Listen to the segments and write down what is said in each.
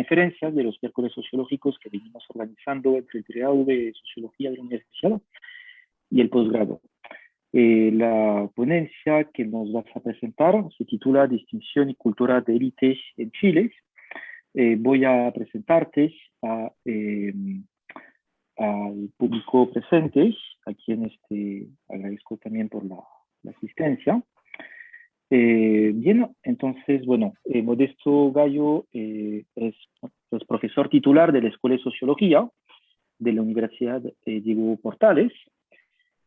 conferencias de los miércoles sociológicos que venimos organizando entre el grado de Sociología de la Universidad y el posgrado. La ponencia que nos vas a presentar se titula Distinción y Cultura de Élites en Chile. Voy a presentarte al público presente, a quien agradezco también por la asistencia. Bien, entonces, bueno, Modesto Gallo es profesor titular de la Escuela de Sociología de la Universidad Diego Portales.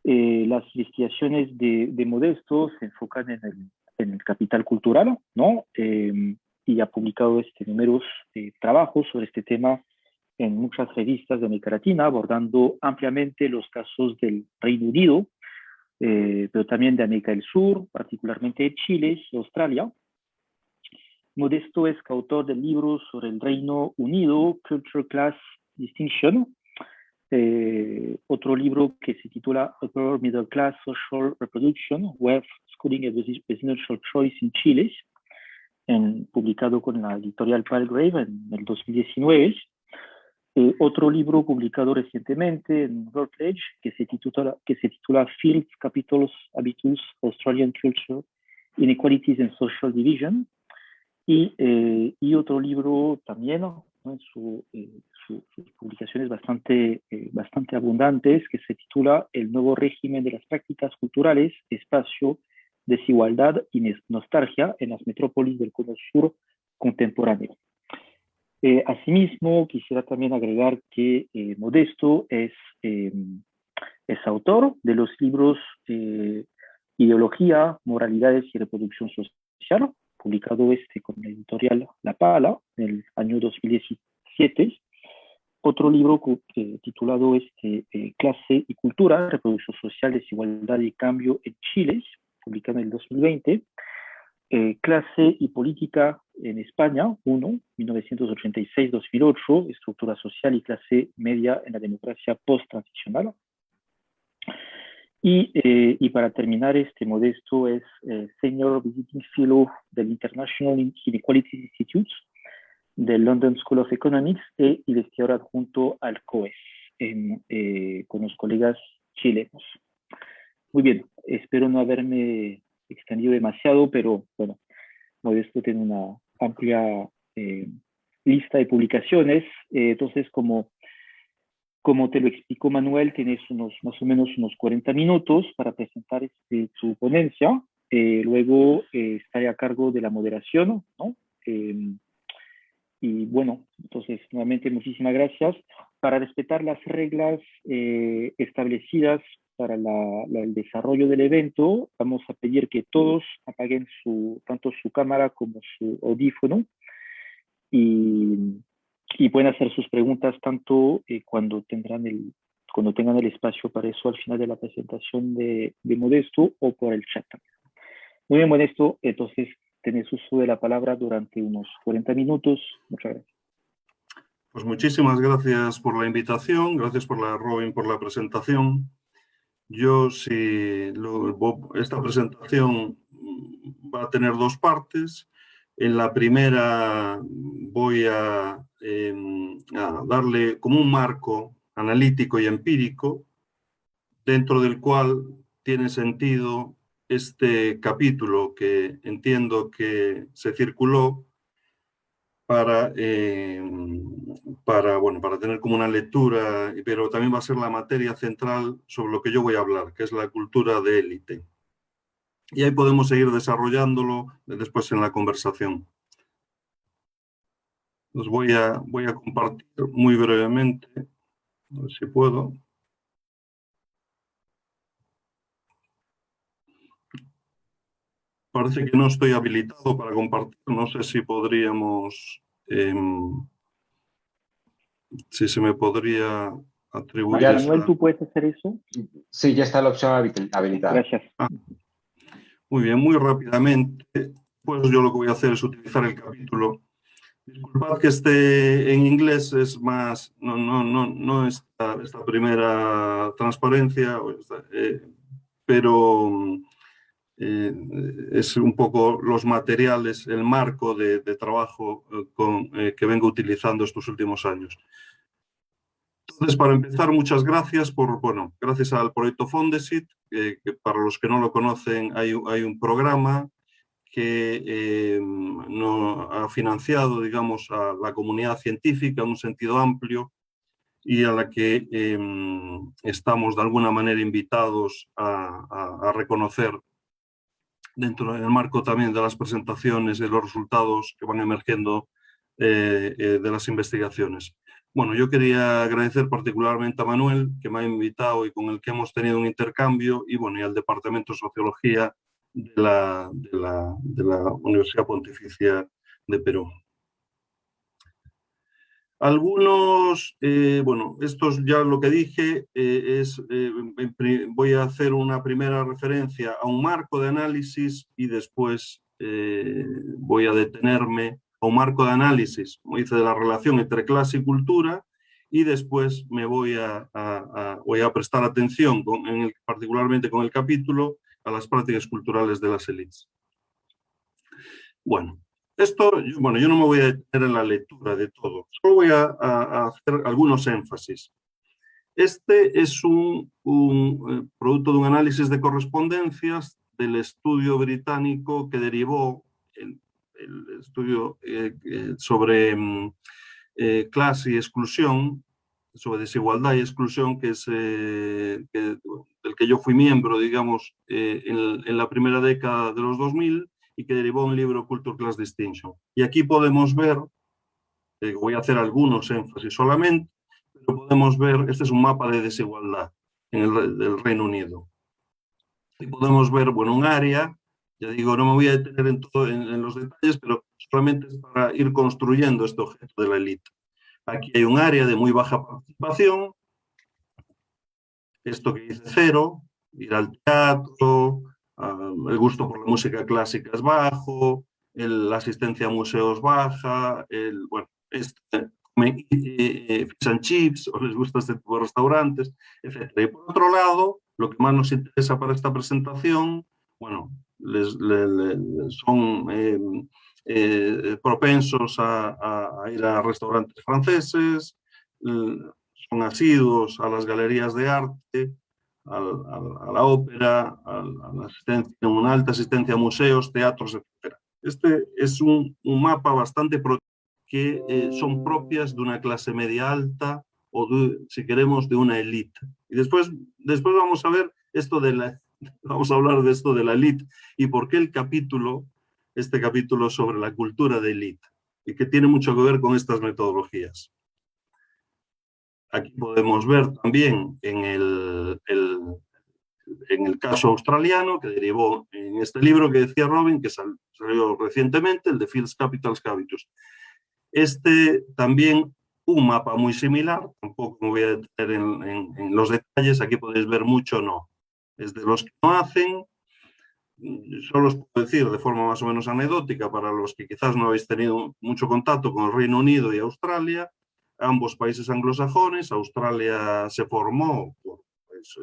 Las investigaciones de Modesto se enfocan en el capital cultural, ¿no? Y ha publicado numerosos trabajos sobre este tema en muchas revistas de América Latina, abordando ampliamente los casos del Reino Unido, pero también de América del Sur, particularmente de Chile y Australia. Modesto es coautor de libros sobre el Reino Unido, Culture Class Distinction, otro libro que se titula Upper Middle Class Social Reproduction, Wealth, Schooling and Residential Choice in Chile, publicado con la editorial Palgrave en el 2019. Otro libro publicado recientemente en Routledge que se titula Fields, Capitals, Habitus, Australian Culture, Inequalities and Social Division. Y otro libro también, ¿no? Sus publicaciones bastante abundantes, que se titula El nuevo régimen de las prácticas culturales, espacio, desigualdad y nostalgia en las metrópolis del Cono Sur contemporáneo. Asimismo, quisiera también agregar que Modesto es autor de los libros Ideología, Moralidades y Reproducción Social, publicado con la editorial La Pala en el año 2017. Otro libro titulado Clase y Cultura, Reproducción Social, Desigualdad y Cambio en Chile, publicado en el 2020. Clase y Política en España, 1986-2008, Estructura Social y Clase Media en la Democracia Post-Transicional. Y para terminar, Modesto es Senior Visiting Fellow del International Inequalities Institute del London School of Economics e investigador adjunto al COES con los colegas chilenos. Muy bien, espero no haberme extendido demasiado, pero bueno, Modesto tiene una amplia lista de publicaciones. Entonces, como te lo explicó Manuel, tienes más o menos unos 40 minutos para presentar tu ponencia. Luego estaré a cargo de la moderación, ¿no? Y bueno, entonces, nuevamente, muchísimas gracias. Para respetar las reglas establecidas para el desarrollo del evento, vamos a pedir que todos apaguen tanto su cámara como su audífono y pueden hacer sus preguntas tanto cuando tengan el espacio para eso al final de la presentación de Modesto o por el chat. Muy bien, Modesto, entonces tenés uso de la palabra durante unos 40 minutos. Muchas gracias. Pues muchísimas gracias por la invitación, gracias Robin, por la presentación. Esta presentación va a tener dos partes. En la primera voy a darle como un marco analítico y empírico dentro del cual tiene sentido este capítulo que entiendo que se circuló para tener como una lectura, pero también va a ser la materia central sobre lo que yo voy a hablar, que es la cultura de élite. Y ahí podemos seguir desarrollándolo después en la conversación. Os voy a compartir muy brevemente, a ver si puedo. Parece que no estoy habilitado para compartir, no sé si podríamos, si se me podría atribuir. Manuel, ¿tú puedes hacer eso? Sí, ya está la opción habilitada. Gracias. Muy bien, muy rápidamente, pues yo lo que voy a hacer es utilizar el capítulo. Disculpad que esté en inglés, es más, no esta primera transparencia, pero es un poco los materiales, el marco de trabajo que vengo utilizando estos últimos años. Entonces, para empezar, muchas gracias gracias al proyecto Fondesit, que para los que no lo conocen, hay un programa que ha financiado, digamos, a la comunidad científica en un sentido amplio y a la que estamos de alguna manera invitados a reconocer dentro del marco también de las presentaciones de los resultados que van emergiendo de las investigaciones. Bueno, yo quería agradecer particularmente a Manuel, que me ha invitado y con el que hemos tenido un intercambio, y bueno, y al Departamento de Sociología de la Universidad Pontificia de Perú. Algunos, bueno, esto es ya lo que dije, voy a hacer una primera referencia a un marco de análisis y después voy a detenerme a un marco de análisis, como dice, de la relación entre clase y cultura, y después me voy a prestar atención, particularmente con el capítulo, a las prácticas culturales de las élites. Bueno. Yo no me voy a detener en la lectura de todo, solo voy a hacer algunos énfasis. Este es un producto de un análisis de correspondencias del estudio británico que derivó el estudio sobre clase y exclusión, sobre desigualdad y exclusión, que es del que yo fui miembro, digamos, en la primera década de los 2000, y que derivó un libro, Culture Class Distinction. Y aquí podemos ver, voy a hacer algunos énfasis solamente, pero podemos ver, este es un mapa de desigualdad del Reino Unido. Y podemos ver, bueno, un área, ya digo, no me voy a detener en los detalles, pero solamente es para ir construyendo este objeto de la élite. Aquí hay un área de muy baja participación, esto que dice 0, ir al teatro, el gusto por la música clásica es bajo, la asistencia a museos baja, fish and chips, o les gusta este tipo de restaurantes, etc. Y por otro lado, lo que más nos interesa para esta presentación, bueno, son propensos a ir a restaurantes franceses, son asiduos a las galerías de arte, a la ópera, a una alta asistencia a museos, teatros, etc. Este es un mapa bastante que son propias de una clase media alta o, si queremos, de una élite. Y después vamos a ver vamos a hablar de esto de la élite y por qué este capítulo sobre la cultura de élite, y que tiene mucho que ver con estas metodologías. Aquí podemos ver también en el caso australiano, que derivó en este libro que decía Robin, que salió recientemente, el de Fields Capitals Habitus. También un mapa muy similar, tampoco me voy a detener en los detalles, aquí podéis ver mucho no. Es de los que no hacen, solo os puedo decir de forma más o menos anecdótica, para los que quizás no habéis tenido mucho contacto con el Reino Unido y Australia, ambos países anglosajones. Australia se formó,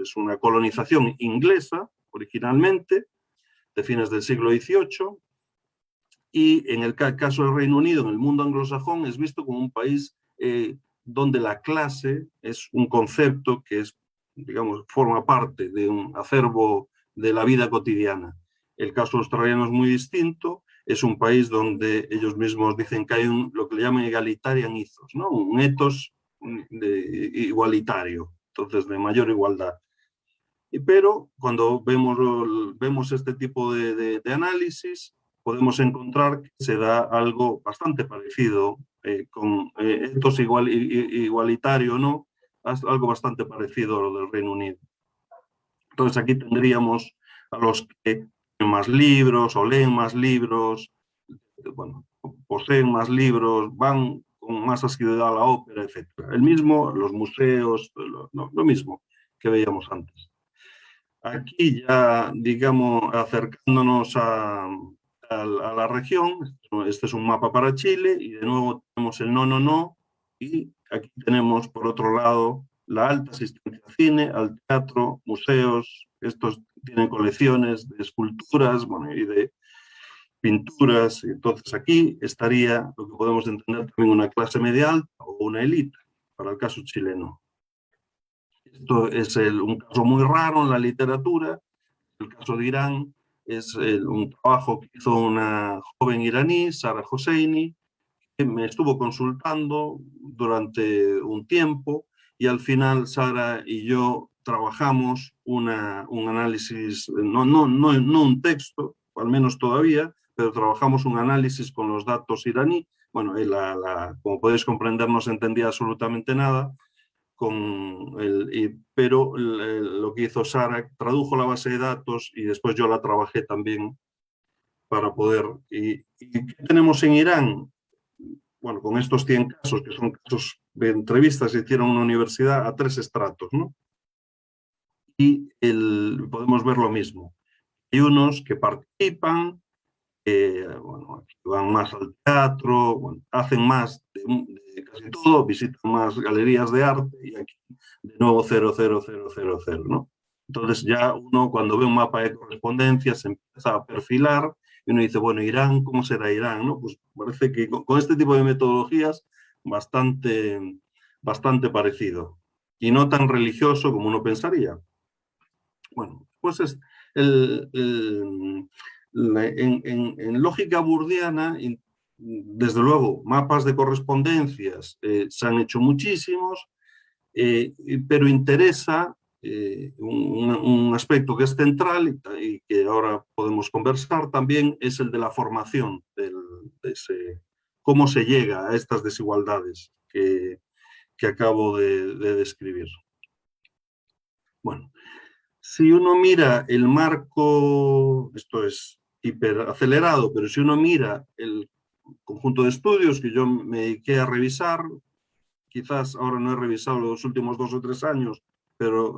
es una colonización inglesa originalmente, de fines del siglo XVIII, y en el caso del Reino Unido, en el mundo anglosajón, es visto como un país donde la clase es un concepto que digamos, forma parte de un acervo de la vida cotidiana. El caso australiano es muy distinto, es un país donde ellos mismos dicen que hay lo que le llaman egalitarian ethos, ¿no? Un ethos igualitario, entonces de mayor igualdad. Pero cuando vemos este tipo de análisis, podemos encontrar que se da algo bastante parecido, con ethos igualitario, ¿no? Algo bastante parecido a lo del Reino Unido. Entonces aquí tendríamos a los que tienen más libros o leen más libros, bueno, poseen más libros, van con más asiduidad a la ópera, etc. Los museos, lo mismo que veíamos antes. Aquí ya, digamos, acercándonos a la región, este es un mapa para Chile, y de nuevo tenemos el no, y aquí tenemos, por otro lado, la alta asistencia al cine, al teatro, museos, estos tienen colecciones de esculturas, bueno, y de pinturas. Entonces aquí estaría lo que podemos entender también una clase media alta o una élite, para el caso chileno. Esto es un caso muy raro en la literatura. El caso de Irán es un trabajo que hizo una joven iraní, Sara Hosseini, que me estuvo consultando durante un tiempo y al final Sara y yo trabajamos un análisis, no un texto, al menos todavía, pero trabajamos un análisis con los datos iraní. Bueno, como podéis comprender, no se entendía absolutamente nada, pero lo que hizo Sara, tradujo la base de datos y después yo la trabajé también para poder... ¿Y qué tenemos en Irán? Bueno, con estos 100 casos, que son casos de entrevistas que hicieron en una universidad a 3 estratos, ¿no? Y podemos ver lo mismo. Hay unos que participan, bueno, van más al teatro, bueno, hacen más de casi todo, visitan más galerías de arte y aquí de nuevo 0, 0, 0, 0, 0, ¿no? Entonces ya uno cuando ve un mapa de correspondencia se empieza a perfilar y uno dice, bueno, Irán, ¿cómo será Irán? ¿No? Pues parece que con este tipo de metodologías bastante parecido y no tan religioso como uno pensaría. Bueno, pues es en lógica burdiana, desde luego, mapas de correspondencias se han hecho muchísimos, pero interesa un aspecto que es central y que ahora podemos conversar también, es el de la formación, cómo se llega a estas desigualdades que acabo de describir. Bueno, si uno mira el marco, esto es hiperacelerado, pero si uno mira el conjunto de estudios que yo me dediqué a revisar, quizás ahora no he revisado los últimos 2 o 3 años, pero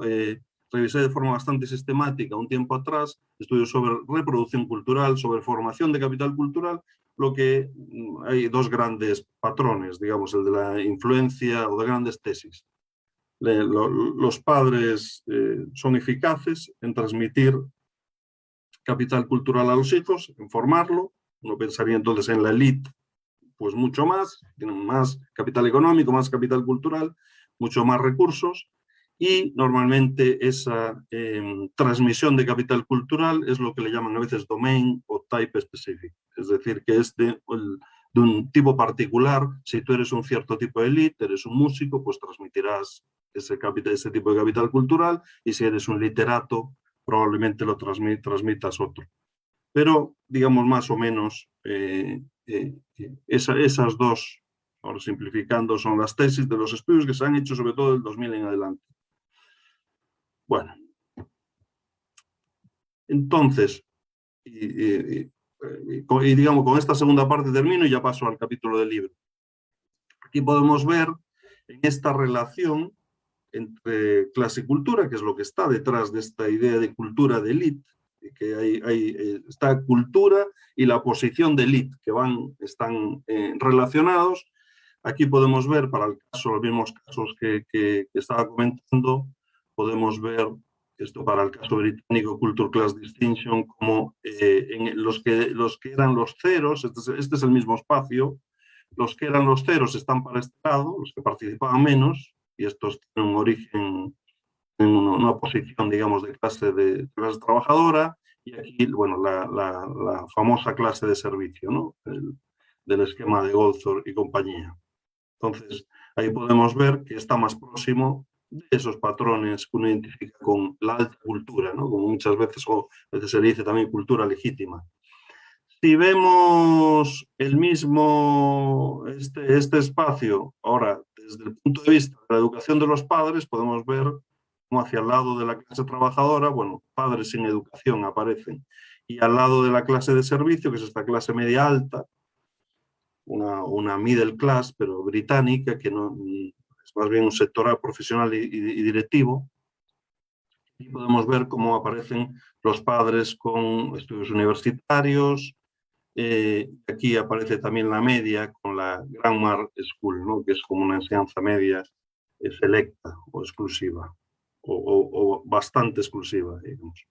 revisé de forma bastante sistemática un tiempo atrás, estudios sobre reproducción cultural, sobre formación de capital cultural, lo que hay 2 grandes patrones, digamos, el de la influencia o de grandes tesis. Los padres son eficaces en transmitir capital cultural a los hijos, en formarlo. Uno pensaría entonces en la élite, pues mucho más, tienen más capital económico, más capital cultural, mucho más recursos, y normalmente esa transmisión de capital cultural es lo que le llaman a veces domain o type specific, es decir, que es de un tipo particular. Si tú eres un cierto tipo de élite, eres un músico, pues transmitirás ese tipo de capital cultural, y si eres un literato, probablemente lo transmitas otro. Pero, digamos, más o menos, esas 2, ahora simplificando, son las tesis de los estudios que se han hecho sobre todo del 2000 en adelante. Bueno, entonces, y digamos, con esta segunda parte termino y ya paso al capítulo del libro. Aquí podemos ver en esta relación entre clase y cultura, que es lo que está detrás de esta idea de cultura de élite, que hay esta cultura y la posición de élite, que están relacionados. Aquí podemos ver, para el caso, los mismos casos que estaba comentando, podemos ver esto para el caso británico, Culture Class Distinction, como los que eran los ceros, este es el mismo espacio, los que eran los ceros están para este lado, los que participaban menos, y estos tienen un origen en una posición, digamos, de clase trabajadora, y aquí, bueno, la famosa clase de servicio, ¿no? Del esquema de Goldthorpe y compañía. Entonces, ahí podemos ver que está más próximo de esos patrones que uno identifica con la alta cultura, ¿no? Como muchas veces, o a veces se le dice también cultura legítima. Si vemos el mismo, este espacio, ahora, desde el punto de vista de la educación de los padres, podemos ver cómo hacia el lado de la clase trabajadora, bueno, padres sin educación aparecen, y al lado de la clase de servicio, que es esta clase media alta, una middle class, pero británica, que no, es más bien un sector profesional y directivo. Y podemos ver cómo aparecen los padres con estudios universitarios. Aquí aparece también la media con la Grammar School, ¿no? Que es como una enseñanza media selecta o exclusiva, o bastante exclusiva, digamos.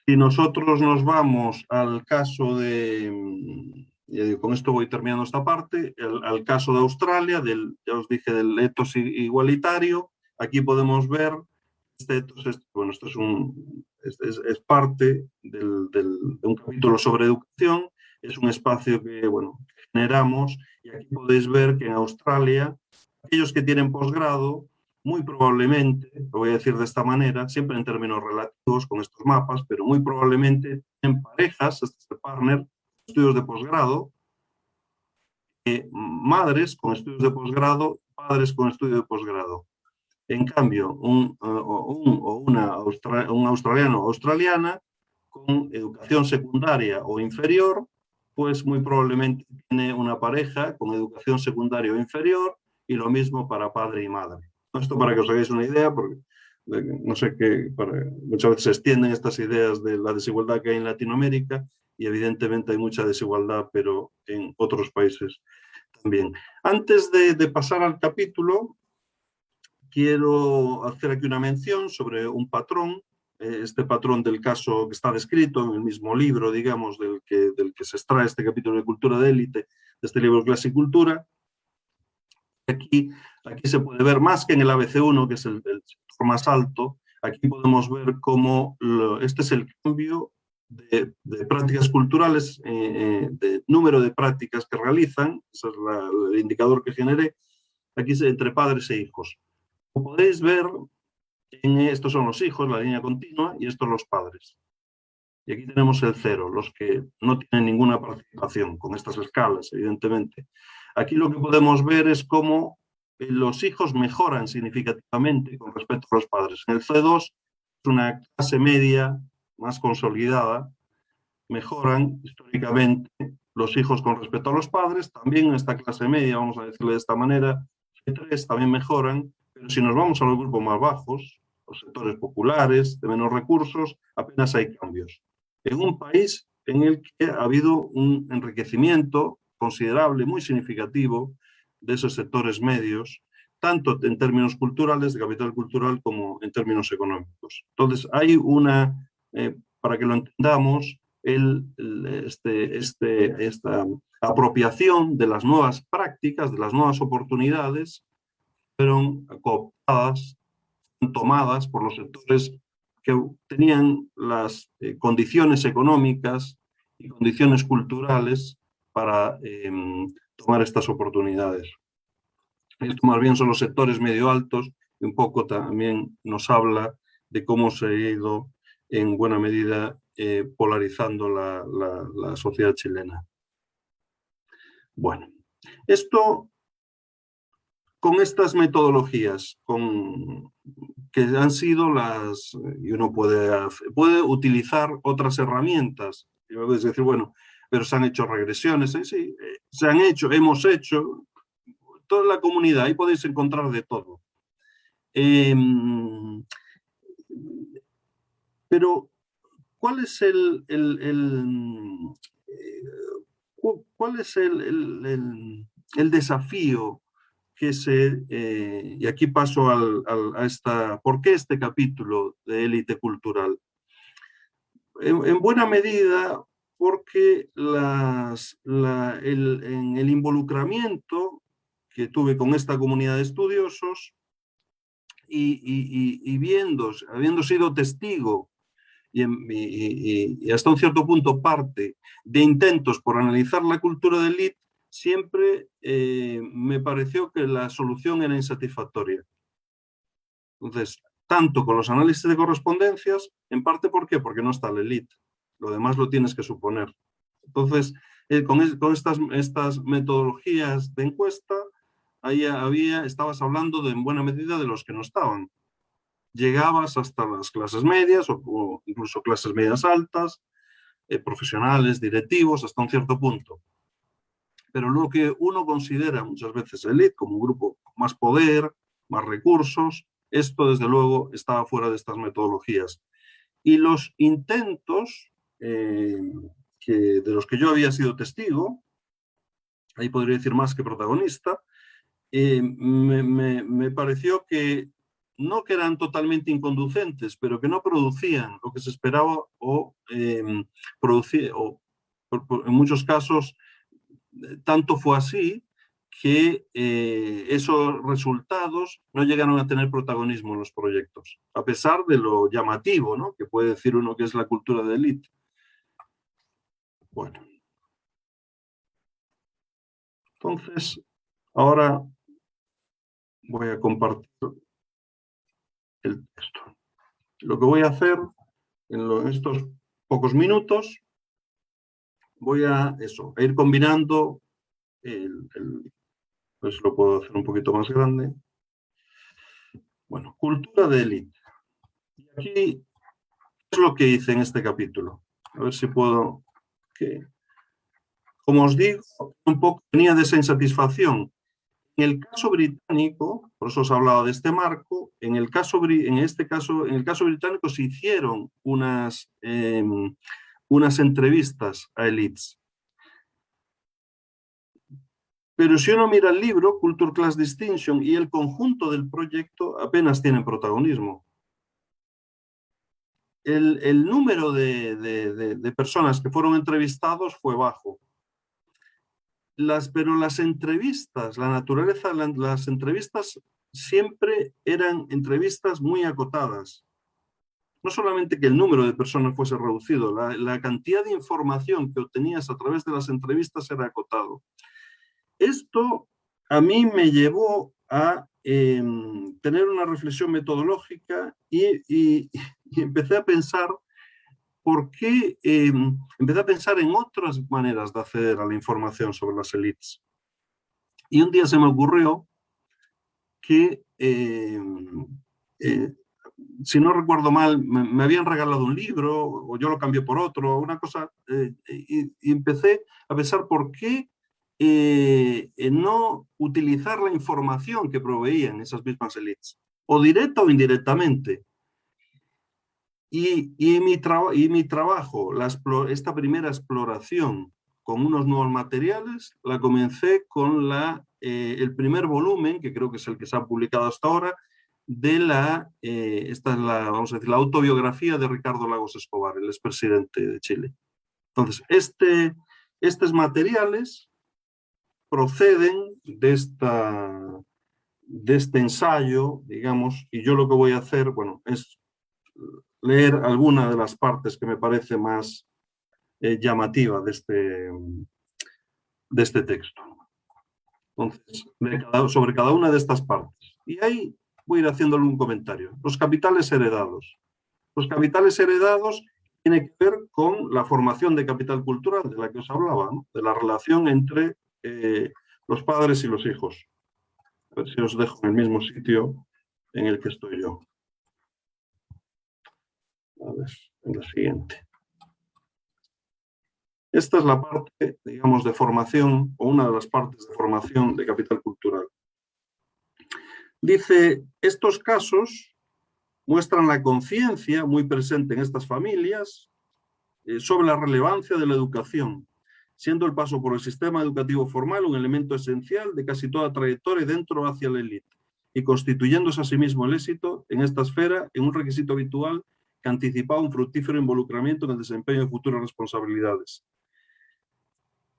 Si nosotros nos vamos al caso de, con esto voy terminando esta parte, al caso de Australia, ya os dije del etos igualitario, aquí podemos ver este etos, bueno, esto es parte de un capítulo sobre educación, es un espacio que, bueno, generamos, y aquí podéis ver que en Australia, aquellos que tienen posgrado, muy probablemente, lo voy a decir de esta manera, siempre en términos relativos con estos mapas, pero muy probablemente en parejas, este es el partner, estudios de posgrado, madres con estudios de posgrado, padres con estudio de posgrado. En cambio, un australiano o australiana con educación secundaria o inferior, pues muy probablemente tiene una pareja con educación secundaria o inferior, y lo mismo para padre y madre. Esto para que os hagáis una idea, porque no sé qué, muchas veces se extienden estas ideas de la desigualdad que hay en Latinoamérica, y evidentemente hay mucha desigualdad, pero en otros países también. Antes de pasar al capítulo, quiero hacer aquí una mención sobre un patrón, este patrón del caso que está descrito en el mismo libro, digamos, del que se extrae este capítulo de Cultura de Élite, de este libro Clase y Cultura. Aquí se puede ver más que en el ABC1, que es el sector más alto, aquí podemos ver cómo este es el cambio de prácticas culturales, de número de prácticas que realizan, ese es el indicador que generé, aquí entre padres e hijos. Como podéis ver, estos son los hijos, la línea continua, y estos los padres. Y aquí tenemos el 0, los que no tienen ninguna participación, con estas escalas, evidentemente. Aquí lo que podemos ver es cómo los hijos mejoran significativamente con respecto a los padres. En el C2 es una clase media más consolidada, mejoran históricamente los hijos con respecto a los padres, también en esta clase media, vamos a decirle de esta manera, C3 también mejoran, pero si nos vamos a los grupos más bajos, los sectores populares, de menos recursos, apenas hay cambios. En un país en el que ha habido un enriquecimiento considerable, muy significativo, de esos sectores medios, tanto en términos culturales, de capital cultural, como en términos económicos. Entonces, hay para que lo entendamos, esta apropiación de las nuevas prácticas, de las nuevas oportunidades, fueron cooptadas, tomadas por los sectores que tenían las condiciones económicas y condiciones culturales para tomar estas oportunidades. Esto más bien son los sectores medio altos, y un poco también nos habla de cómo se ha ido en buena medida polarizando la sociedad chilena. Bueno, esto con estas metodologías, que han sido y uno puede utilizar otras herramientas. Y puedes decir, bueno, pero se han hecho regresiones, sí, se han hecho, hemos hecho, toda la comunidad, ahí podéis encontrar de todo. Pero, ¿cuál es el desafío que y aquí paso a ¿por qué este capítulo de élite cultural? En buena medida porque en el involucramiento que tuve con esta comunidad de estudiosos y habiendo sido testigo y hasta un cierto punto parte de intentos por analizar la cultura de élite, siempre me pareció que la solución era insatisfactoria. Entonces, tanto con los análisis de correspondencias, en parte, ¿por qué? Porque no está la élite. Lo demás lo tienes que suponer. Entonces, con estas metodologías de encuesta, ahí estabas hablando en buena medida de los que no estaban. Llegabas hasta las clases medias o incluso clases medias altas, profesionales, directivos, hasta un cierto punto. Pero lo que uno considera muchas veces élite como un grupo con más poder, más recursos, esto desde luego estaba fuera de estas metodologías. Y los intentos de los que yo había sido testigo, ahí podría decir más que protagonista, me pareció que no que eran totalmente inconducentes, pero que no producían lo que se esperaba o en muchos casos tanto fue así que esos resultados no llegaron a tener protagonismo en los proyectos, a pesar de lo llamativo, ¿no?, que puede decir uno que es la cultura de élite. Bueno. Entonces, ahora voy a compartir el texto. Lo que voy a hacer en estos pocos minutos, voy a ir combinando pues lo puedo hacer un poquito más grande. Bueno, cultura de élite. Y aquí es lo que hice en este capítulo. A ver si puedo... Como os digo, un poco venía de esa insatisfacción. En el caso británico, por eso os he hablado de este marco, en el caso británico se hicieron unas entrevistas a élites. Pero si uno mira el libro, Culture Class Distinction, y el conjunto del proyecto apenas tienen protagonismo. El número de personas que fueron entrevistados fue bajo. Pero las entrevistas, la naturaleza, las entrevistas siempre eran entrevistas muy acotadas. No solamente que el número de personas fuese reducido, la cantidad de información que obtenías a través de las entrevistas era acotado. Esto a mí me llevó a tener una reflexión metodológica y empecé a pensar empecé a pensar en otras maneras de acceder a la información sobre las élites. Y un día se me ocurrió que, si no recuerdo mal, me habían regalado un libro, o yo lo cambié por otro, una cosa, y empecé a pensar por qué no utilizar la información que proveían esas mismas élites, o directa o indirectamente. Y mi trabajo, esta primera exploración con unos nuevos materiales, la comencé con el primer volumen, que creo que es el que se ha publicado hasta ahora, esta es vamos a decir, la autobiografía de Ricardo Lagos Escobar, el expresidente de Chile. Entonces, estos materiales proceden de este ensayo, digamos, y yo lo que voy a hacer, bueno, es leer alguna de las partes que me parece más llamativa de este texto. Entonces, sobre cada una de estas partes. Y ahí voy a ir haciéndole un comentario. Los capitales heredados. Los capitales heredados tienen que ver con la formación de capital cultural, de la que os hablaba, ¿no?, de la relación entre los padres y los hijos. A ver si os dejo en el mismo sitio en el que estoy yo. A ver, en la siguiente. Esta es la parte, digamos, de formación, o una de las partes de formación de capital cultural. Dice, estos casos muestran la conciencia muy presente en estas familias sobre la relevancia de la educación, siendo el paso por el sistema educativo formal un elemento esencial de casi toda trayectoria dentro hacia la élite, y constituyéndose asimismo el éxito en esta esfera en un requisito habitual que anticipaba un fructífero involucramiento en el desempeño de futuras responsabilidades.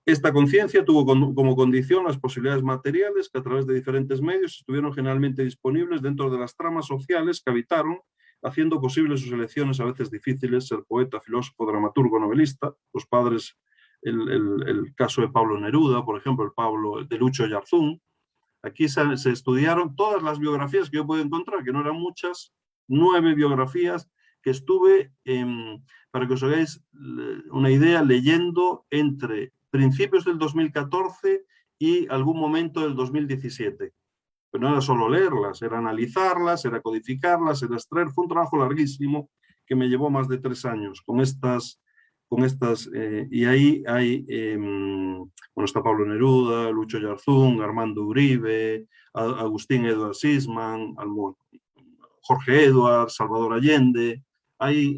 Esta conciencia tuvo como condición las posibilidades materiales que a través de diferentes medios estuvieron generalmente disponibles dentro de las tramas sociales que habitaron, haciendo posibles sus elecciones a veces difíciles, ser poeta, filósofo, dramaturgo, novelista. Los padres, el caso de Pablo Neruda, por ejemplo, el Pablo de Lucho Yarzún. Aquí se estudiaron todas las biografías que yo puedo encontrar, que no eran muchas, 9 biografías que estuve, para que os hagáis una idea, leyendo entre principios del 2014 y algún momento del 2017. Pero no era solo leerlas, era analizarlas, era codificarlas, era extraer. Fue un trabajo larguísimo que me llevó más de 3 años con estas y ahí hay, bueno, está Pablo Neruda, Lucho Yarzún, Armando Uribe, Agustín Edward Sisman, Jorge Edward, Salvador Allende. Ahí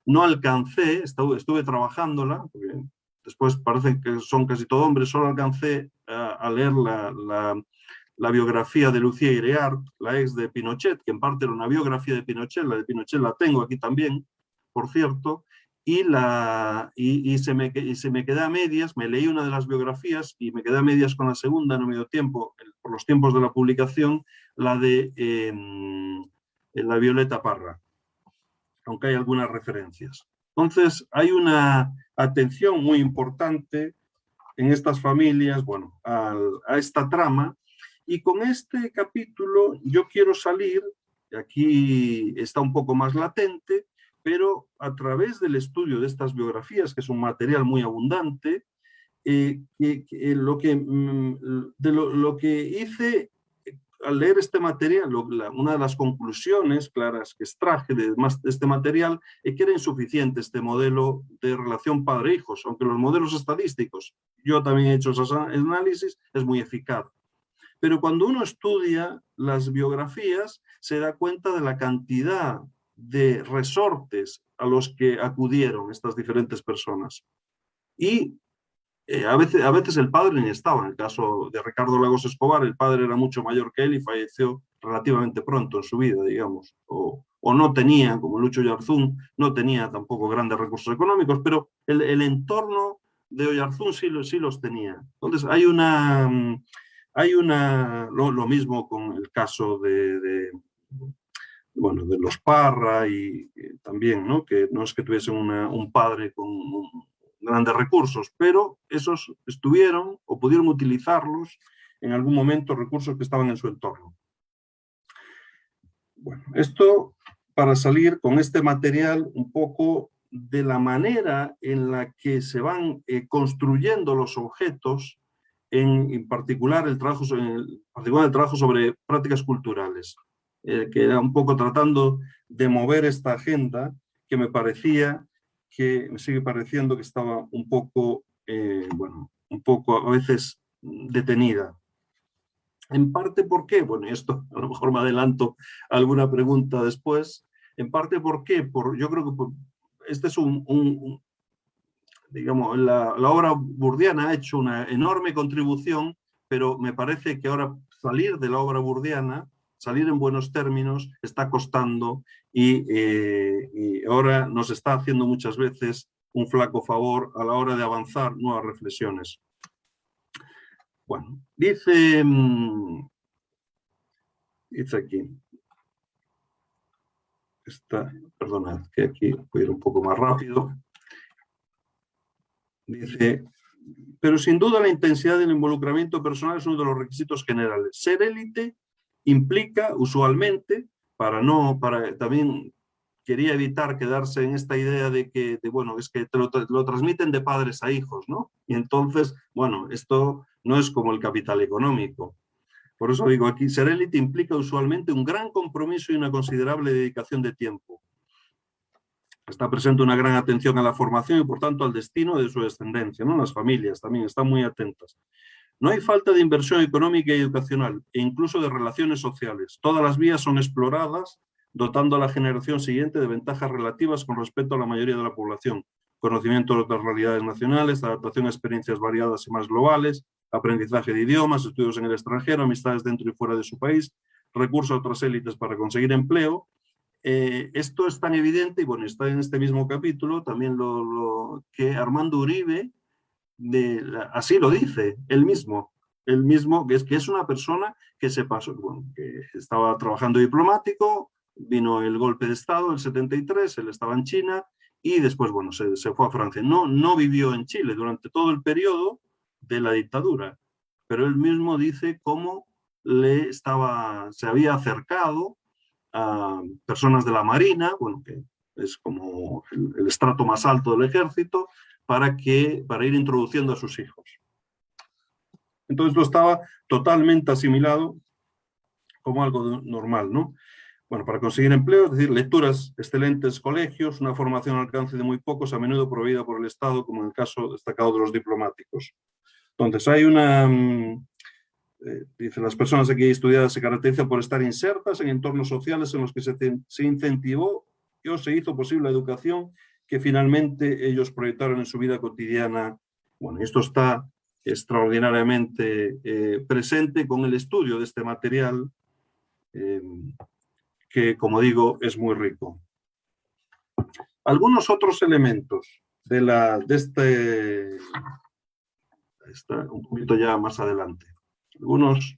no alcancé, estuve trabajándola, porque después parece que son casi todos hombres, solo alcancé a leer la biografía de Lucía Ireart, la ex de Pinochet, que en parte era una biografía de Pinochet, la de Pinochet la tengo aquí también, por cierto, y se me quedé a medias, me leí una de las biografías y me quedé a medias con la segunda, no me dio tiempo, por los tiempos de la publicación, la de la Violeta Parra, aunque hay algunas referencias. Entonces, hay una atención muy importante en estas familias, bueno, a esta trama, y con este capítulo yo quiero salir, aquí está un poco más latente, pero a través del estudio de estas biografías, que es un material muy abundante, lo que hice al leer este material, una de las conclusiones claras que extraje de este material es que era insuficiente este modelo de relación padre-hijos, aunque los modelos estadísticos, yo también he hecho esos análisis, es muy eficaz. Pero cuando uno estudia las biografías, se da cuenta de la cantidad de resortes a los que acudieron estas diferentes personas. Y a veces el padre ni estaba. En el caso de Ricardo Lagos Escobar, el padre era mucho mayor que él y falleció relativamente pronto en su vida, digamos. O no tenía, como Lucho Oyarzún, no tenía tampoco grandes recursos económicos, pero el entorno de Oyarzún sí los tenía. Entonces lo mismo con el caso de los Parra y también, ¿no? Que no es que tuviesen un padre con grandes recursos, pero esos estuvieron o pudieron utilizarlos en algún momento, recursos que estaban en su entorno. Bueno, esto para salir con este material un poco de la manera en la que se van construyendo los objetos, en particular el trabajo sobre prácticas culturales, que era un poco tratando de mover esta agenda que me sigue pareciendo que estaba un poco a veces detenida. En parte, ¿por qué? Bueno, esto a lo mejor me adelanto a alguna pregunta después. En parte, ¿por qué? Yo creo que este es digamos, la obra burdiana ha hecho una enorme contribución, pero me parece que ahora salir de la obra burdiana, salir en buenos términos, está costando y ahora nos está haciendo muchas veces un flaco favor a la hora de avanzar nuevas reflexiones. Bueno, dice aquí, perdonad, que aquí voy a ir un poco más rápido. Dice, pero sin duda la intensidad del involucramiento personal es uno de los requisitos generales. Ser élite implica usualmente, también quería evitar quedarse en esta idea de que, es que te lo transmiten de padres a hijos, ¿no? Y entonces, bueno, esto no es como el capital económico. Por eso digo aquí, ser élite implica usualmente un gran compromiso y una considerable dedicación de tiempo. Está presente una gran atención a la formación y, por tanto, al destino de su descendencia, ¿no? Las familias también están muy atentas. No hay falta de inversión económica y educacional, e incluso de relaciones sociales. Todas las vías son exploradas, dotando a la generación siguiente de ventajas relativas con respecto a la mayoría de la población. Conocimiento de otras realidades nacionales, adaptación a experiencias variadas y más globales, aprendizaje de idiomas, estudios en el extranjero, amistades dentro y fuera de su país, recursos a otras élites para conseguir empleo. Esto es tan evidente, y bueno, está en este mismo capítulo, también que Armando Uribe, así lo dice, él mismo, que es una persona que se pasó, que estaba trabajando diplomático, vino el golpe de Estado, el 73, él estaba en China, y después, se fue a Francia. No vivió en Chile durante todo el periodo de la dictadura, pero él mismo dice cómo se había acercado a personas de la Marina, que es como el estrato más alto del ejército, para ir introduciendo a sus hijos. Entonces esto estaba totalmente asimilado como algo normal, ¿no? Bueno, para conseguir empleo, es decir, lecturas, excelentes colegios, una formación al alcance de muy pocos, a menudo proveída por el Estado, como en el caso destacado de los diplomáticos. Entonces hay dice, las personas aquí estudiadas se caracterizan por estar insertas en entornos sociales en los que se incentivó o se hizo posible la educación que finalmente ellos proyectaron en su vida cotidiana. Bueno, esto está extraordinariamente presente con el estudio de este material, que, como digo, es muy rico. Algunos otros elementos está un poquito ya más adelante. Algunos.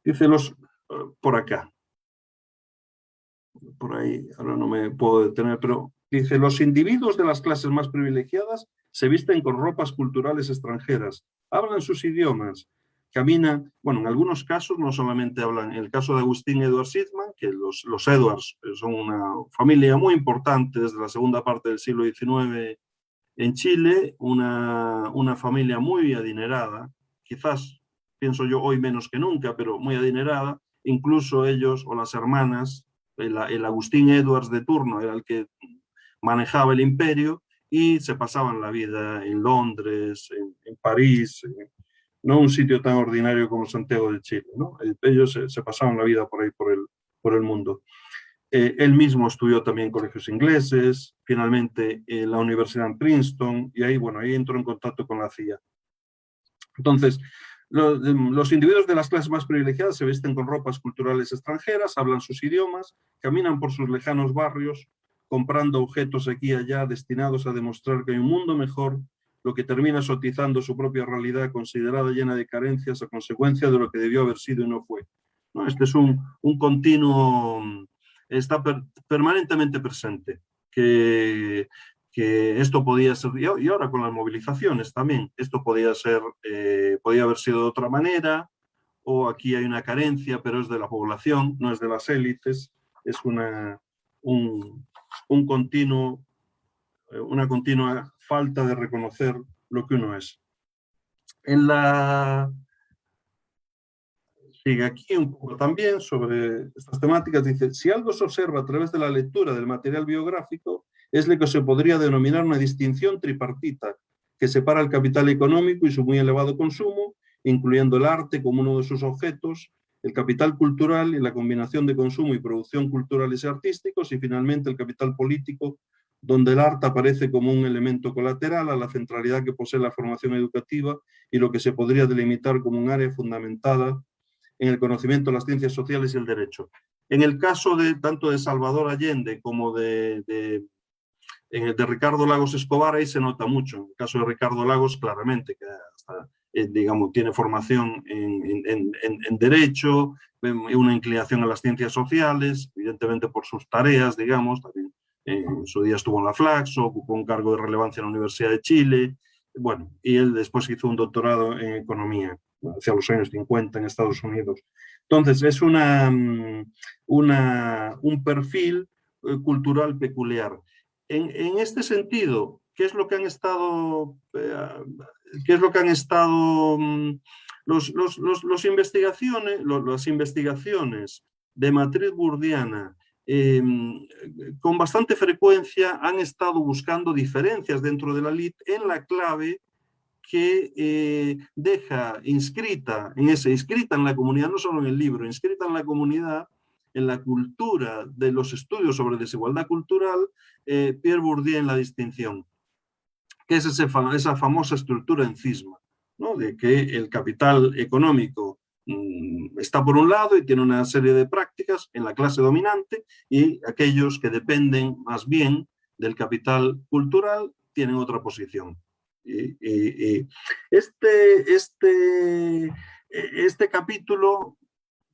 Dice por acá. Por ahí, ahora no me puedo detener, pero dice, los individuos de las clases más privilegiadas se visten con ropas culturales extranjeras, hablan sus idiomas, caminan, bueno, en algunos casos no solamente hablan, en el caso de Agustín Edward Sidman, que los Edwards son una familia muy importante desde la segunda parte del siglo XIX en Chile, una familia muy adinerada, quizás, pienso yo, hoy menos que nunca, pero muy adinerada, incluso ellos o las hermanas, el Agustín Edwards de turno era el que manejaba el imperio y se pasaban la vida en Londres, en París, no un sitio tan ordinario como Santiago de Chile, ¿no? Ellos se pasaban la vida por ahí, por el mundo. Él mismo estudió también en colegios ingleses, finalmente en la universidad en Princeton, y ahí, bueno, ahí entró en contacto con la CIA. Entonces, los individuos de las clases más privilegiadas se visten con ropas culturales extranjeras, hablan sus idiomas, caminan por sus lejanos barrios, comprando objetos aquí y allá destinados a demostrar que hay un mundo mejor, lo que termina sotizando su propia realidad considerada llena de carencias a consecuencia de lo que debió haber sido y no fue. ¿No? Este es un continuo, está permanentemente presente, que esto podía ser, y ahora con las movilizaciones también, esto podía haber sido de otra manera, o aquí hay una carencia, pero es de la población, no es de las élites, es una continua falta de reconocer lo que uno es. Sigue aquí un poco también sobre estas temáticas, dice, si algo se observa a través de la lectura del material biográfico, es lo que se podría denominar una distinción tripartita, que separa el capital económico y su muy elevado consumo, incluyendo el arte como uno de sus objetos, el capital cultural y la combinación de consumo y producción culturales y artísticos, y finalmente el capital político, donde el arte aparece como un elemento colateral a la centralidad que posee la formación educativa y lo que se podría delimitar como un área fundamentada en el conocimiento de las ciencias sociales y el derecho. En el caso tanto de Salvador Allende como de Ricardo Lagos Escobar, ahí se nota mucho. En el caso de Ricardo Lagos, claramente, que hasta, digamos, tiene formación en derecho, una inclinación a las ciencias sociales, evidentemente por sus tareas, digamos, también en su día estuvo en la Flaxo, ocupó un cargo de relevancia en la Universidad de Chile, bueno, y él después hizo un doctorado en economía hacia los años 50 en Estados Unidos. Entonces, es un perfil cultural peculiar. En este sentido, ¿qué es lo que han estado las investigaciones de matriz burdiana con bastante frecuencia han estado buscando diferencias dentro de la LIT en la clave que deja inscrita en la comunidad, no solo en el libro, inscrita en la comunidad, en la cultura de los estudios sobre desigualdad cultural, Pierre Bourdieu en la distinción, que es esa famosa estructura en cisma, ¿no? De que el capital económico está por un lado y tiene una serie de prácticas en la clase dominante, y aquellos que dependen más bien del capital cultural tienen otra posición. Este capítulo,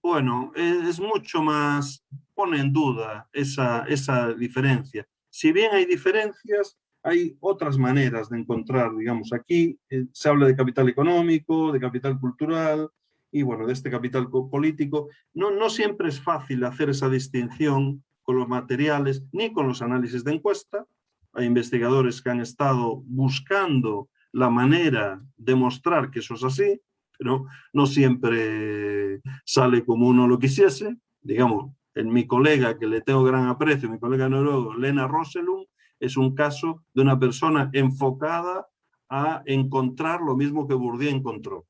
bueno, es mucho más, pone en duda esa diferencia. Si bien hay diferencias, hay otras maneras de encontrar, digamos, aquí se habla de capital económico, de capital cultural, y bueno, de este capital político. No siempre es fácil hacer esa distinción con los materiales, ni con los análisis de encuesta. Hay investigadores que han estado buscando la manera de mostrar que eso es así, pero no siempre sale como uno lo quisiese. Digamos, en mi colega, que le tengo gran aprecio, mi colega noruego, Lena Roselund, es un caso de una persona enfocada a encontrar lo mismo que Bourdieu encontró.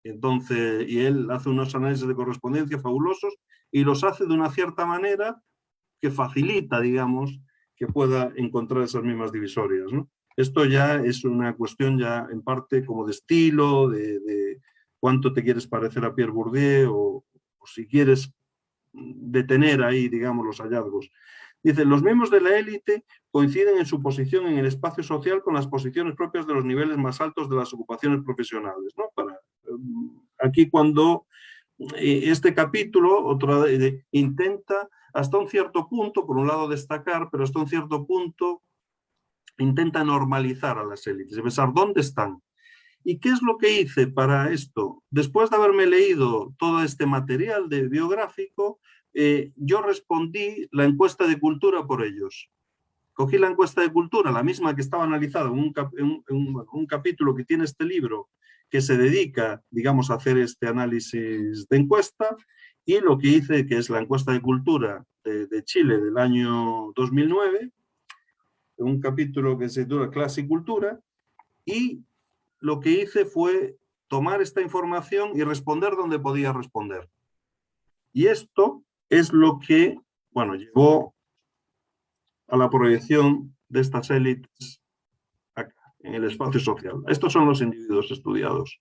Y él hace unos análisis de correspondencia fabulosos y los hace de una cierta manera que facilita, digamos, que pueda encontrar esas mismas divisorias, ¿no? Esto ya es una cuestión ya en parte como de estilo, de cuánto te quieres parecer a Pierre Bourdieu o si quieres detener ahí, digamos, los hallazgos. Dice, los miembros de la élite coinciden en su posición en el espacio social con las posiciones propias de los niveles más altos de las ocupaciones profesionales, ¿no? Aquí cuando este capítulo intenta hasta un cierto punto, por un lado destacar, pero hasta un cierto punto intenta normalizar a las élites, pensar dónde están. ¿Y qué es lo que hice para esto? Después de haberme leído todo este material biográfico, yo respondí la encuesta de cultura por ellos. Cogí la encuesta de cultura, la misma que estaba analizada en un capítulo que tiene este libro, que se dedica, digamos, a hacer este análisis de encuesta, y lo que hice, que es la encuesta de cultura de Chile del año 2009, un capítulo que se titula Clase y Cultura, y lo que hice fue tomar esta información y responder donde podía responder. Y esto es lo que, bueno, llevó a la proyección de estas élites acá, en el espacio social. Estos son los individuos estudiados.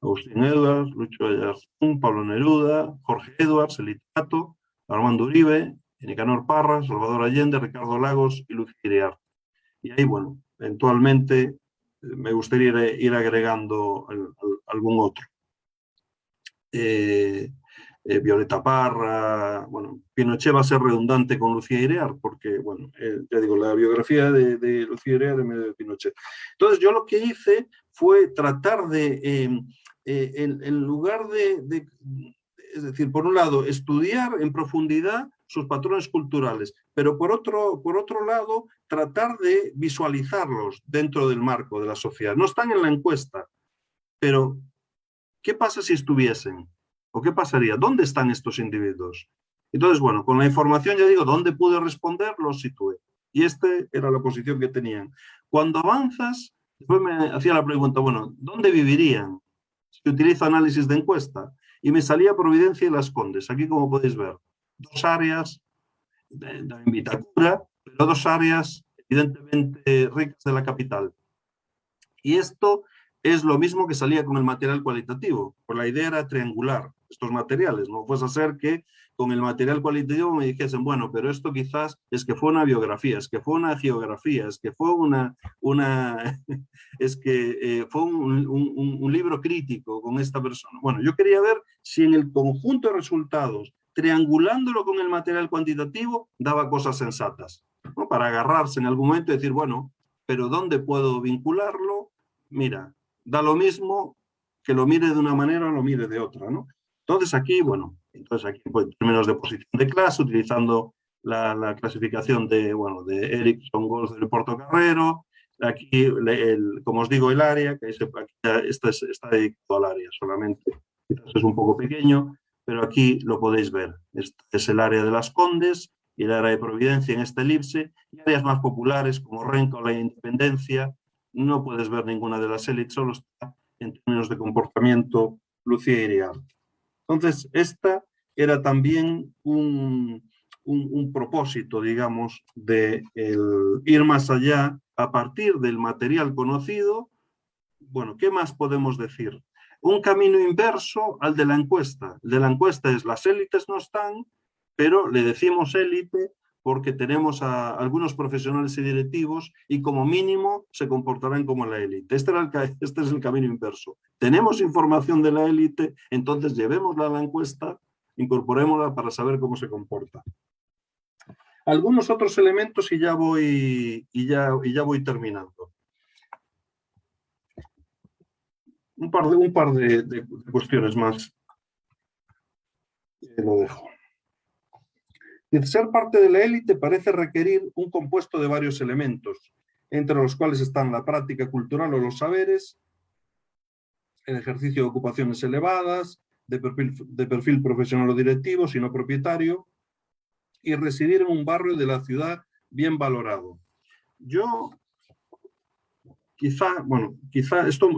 Agustín Edwards, Lucho Ayarzábal, Pablo Neruda, Jorge Edwards, el literato, Armando Uribe, Nicanor Parra, Salvador Allende, Ricardo Lagos y Lucía Iriarte. Y ahí, bueno, eventualmente me gustaría ir agregando algún otro. Violeta Parra, bueno, Pinochet va a ser redundante con Lucía Iriarte, porque, bueno, ya digo, la biografía de Lucía Iriarte de Pinochet. Entonces, yo lo que hice fue tratar de, en lugar es decir, por un lado, estudiar en profundidad sus patrones culturales, pero por otro lado, tratar de visualizarlos dentro del marco de la sociedad. No están en la encuesta, pero ¿qué pasa si estuviesen? ¿O qué pasaría? ¿Dónde están estos individuos? Entonces, bueno, con la información, ya digo, ¿dónde pude responder? Los situé. Y esta era la posición que tenían. Cuando avanzas, después me hacía la pregunta, bueno, ¿dónde vivirían? Si utilizo análisis de encuesta. Y me salía Providencia y Las Condes. Aquí, como podéis ver, dos áreas de Vitacura, pero dos áreas evidentemente ricas de la capital. Y esto es lo mismo que salía con el material cualitativo, pues la idea era triangular estos materiales, no fuese a ser que con el material cualitativo me dijesen, bueno, pero esto quizás es que fue una biografía, es que fue una geografía, es que fue fue un libro crítico con esta persona. Bueno, yo quería ver si en el conjunto de resultados, triangulándolo con el material cuantitativo, daba cosas sensatas, ¿no? Para agarrarse en algún momento y decir, bueno, pero ¿dónde puedo vincularlo? Mira, da lo mismo que lo mire de una manera o lo mire de otra, ¿no? Entonces aquí, bueno, pues, en términos de posición de clase, utilizando la clasificación de Erickson, Goldsmith y Portocarrero, aquí, como os digo, el área, que está dedicado al área solamente, quizás es un poco pequeño, pero aquí lo podéis ver. Este es el área de Las Condes y el área de Providencia en esta elipse, y áreas más populares como Renca o la Independencia. No puedes ver ninguna de las élites, solo está en términos de comportamiento Lucía Iriarte. Entonces, esta era también un propósito, digamos, de ir más allá a partir del material conocido. Bueno, ¿qué más podemos decir? Un camino inverso al de la encuesta. El de la encuesta es las élites no están, pero le decimos élite porque tenemos a algunos profesionales y directivos y como mínimo se comportarán como la élite. Este es el camino inverso. Tenemos información de la élite, entonces llevémosla a la encuesta, incorporémosla para saber cómo se comporta. Algunos otros elementos y ya voy terminando. Un par de cuestiones más. Lo dejo. Ser parte de la élite parece requerir un compuesto de varios elementos, entre los cuales están la práctica cultural o los saberes, el ejercicio de ocupaciones elevadas, de perfil profesional o directivo, sino propietario, y residir en un barrio de la ciudad bien valorado. Yo, quizá esto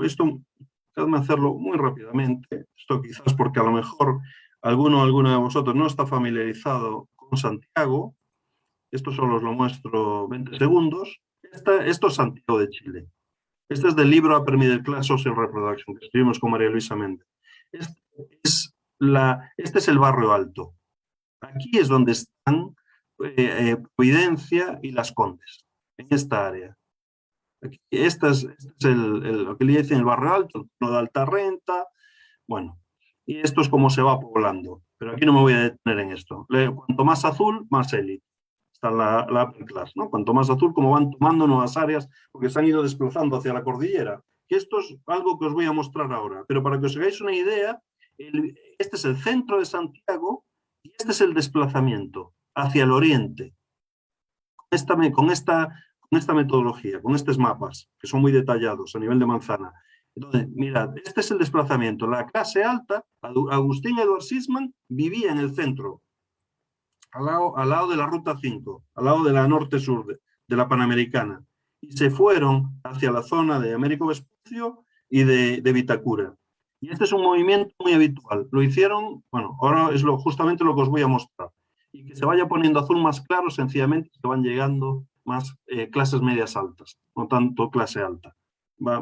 déjame hacerlo muy rápidamente, esto quizás porque a lo mejor alguno de vosotros no está familiarizado con Santiago, Esto solo os lo muestro 20 segundos. Esto es Santiago de Chile. Este es del libro Upper Middle Class Social Reproduction, que escribimos con María Luisa Méndez. Este es el barrio alto. Aquí es donde están Providencia y Las Condes, en esta área. Aquí, este es lo que le dicen el barrio alto, no de alta renta. Bueno, y esto es como se va poblando. Pero aquí no me voy a detener en esto. Cuanto más azul, más élite. Está la upper class, ¿no? Cuanto más azul, como van tomando nuevas áreas, porque se han ido desplazando hacia la cordillera. Que esto es algo que os voy a mostrar ahora. Pero para que os hagáis una idea, este es el centro de Santiago y este es el desplazamiento hacia el oriente. Con esta metodología, con estos mapas, que son muy detallados a nivel de manzana. Entonces, mirad, este es el desplazamiento. La clase alta, Agustín Edward Sisman, vivía en el centro, al lado de la Ruta 5, al lado de la norte-sur de la Panamericana. Y se fueron hacia la zona de Américo Vespucio y de Vitacura. Y este es un movimiento muy habitual. Lo hicieron, bueno, ahora es justamente lo que os voy a mostrar. Y que se vaya poniendo azul más claro, sencillamente que van llegando más clases medias altas, no tanto clase alta.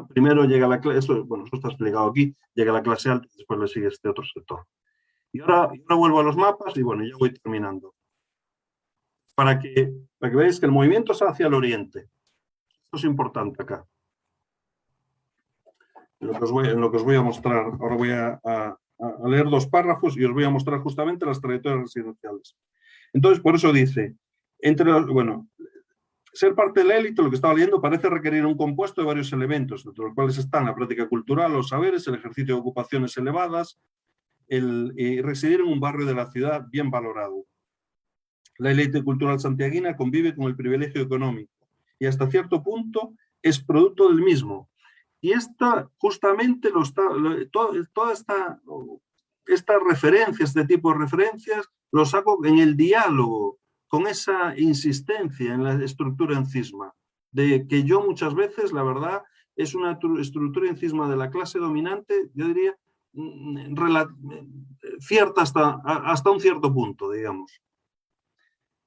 Primero llega la clase, esto está explicado aquí, llega la clase alta y después le sigue este otro sector. Y ahora vuelvo a los mapas y bueno, ya voy terminando. Para que veáis que el movimiento es hacia el oriente. Esto es importante acá. En lo que os voy a mostrar, ahora voy a leer 2 párrafos y os voy a mostrar justamente las trayectorias residenciales. Entonces, por eso dice, ser parte de la élite, lo que estaba leyendo, parece requerir un compuesto de varios elementos, entre los cuales están la práctica cultural, los saberes, el ejercicio de ocupaciones elevadas, y residir en un barrio de la ciudad bien valorado. La élite cultural santiaguina convive con el privilegio económico y hasta cierto punto es producto del mismo. Y justamente toda esta referencia, este tipo de referencias, lo saco en el diálogo, con esa insistencia en la estructura en cisma, de que yo muchas veces, la verdad, es una estructura en cisma de la clase dominante, yo diría, cierta hasta un cierto punto, digamos.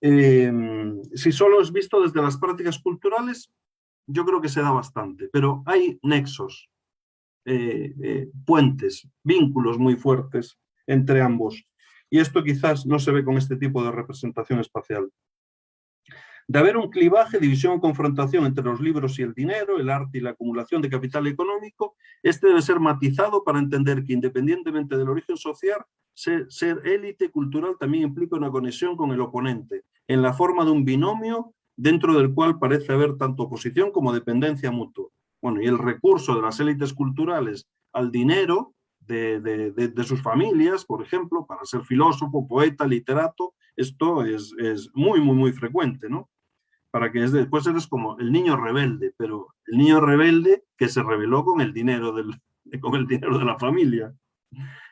Si solo es visto desde las prácticas culturales, yo creo que se da bastante, pero hay nexos, puentes, vínculos muy fuertes entre ambos. Y esto quizás no se ve con este tipo de representación espacial. De haber un clivaje, división o confrontación entre los libros y el dinero, el arte y la acumulación de capital económico, este debe ser matizado para entender que independientemente del origen social, ser élite cultural también implica una conexión con el oponente, en la forma de un binomio dentro del cual parece haber tanto oposición como dependencia mutua. Bueno, y el recurso de las élites culturales al dinero de sus familias, por ejemplo, para ser filósofo, poeta, literato, esto es muy, muy, muy frecuente, ¿no? Para que después eres como el niño rebelde, pero el niño rebelde que se rebeló con el dinero de la familia.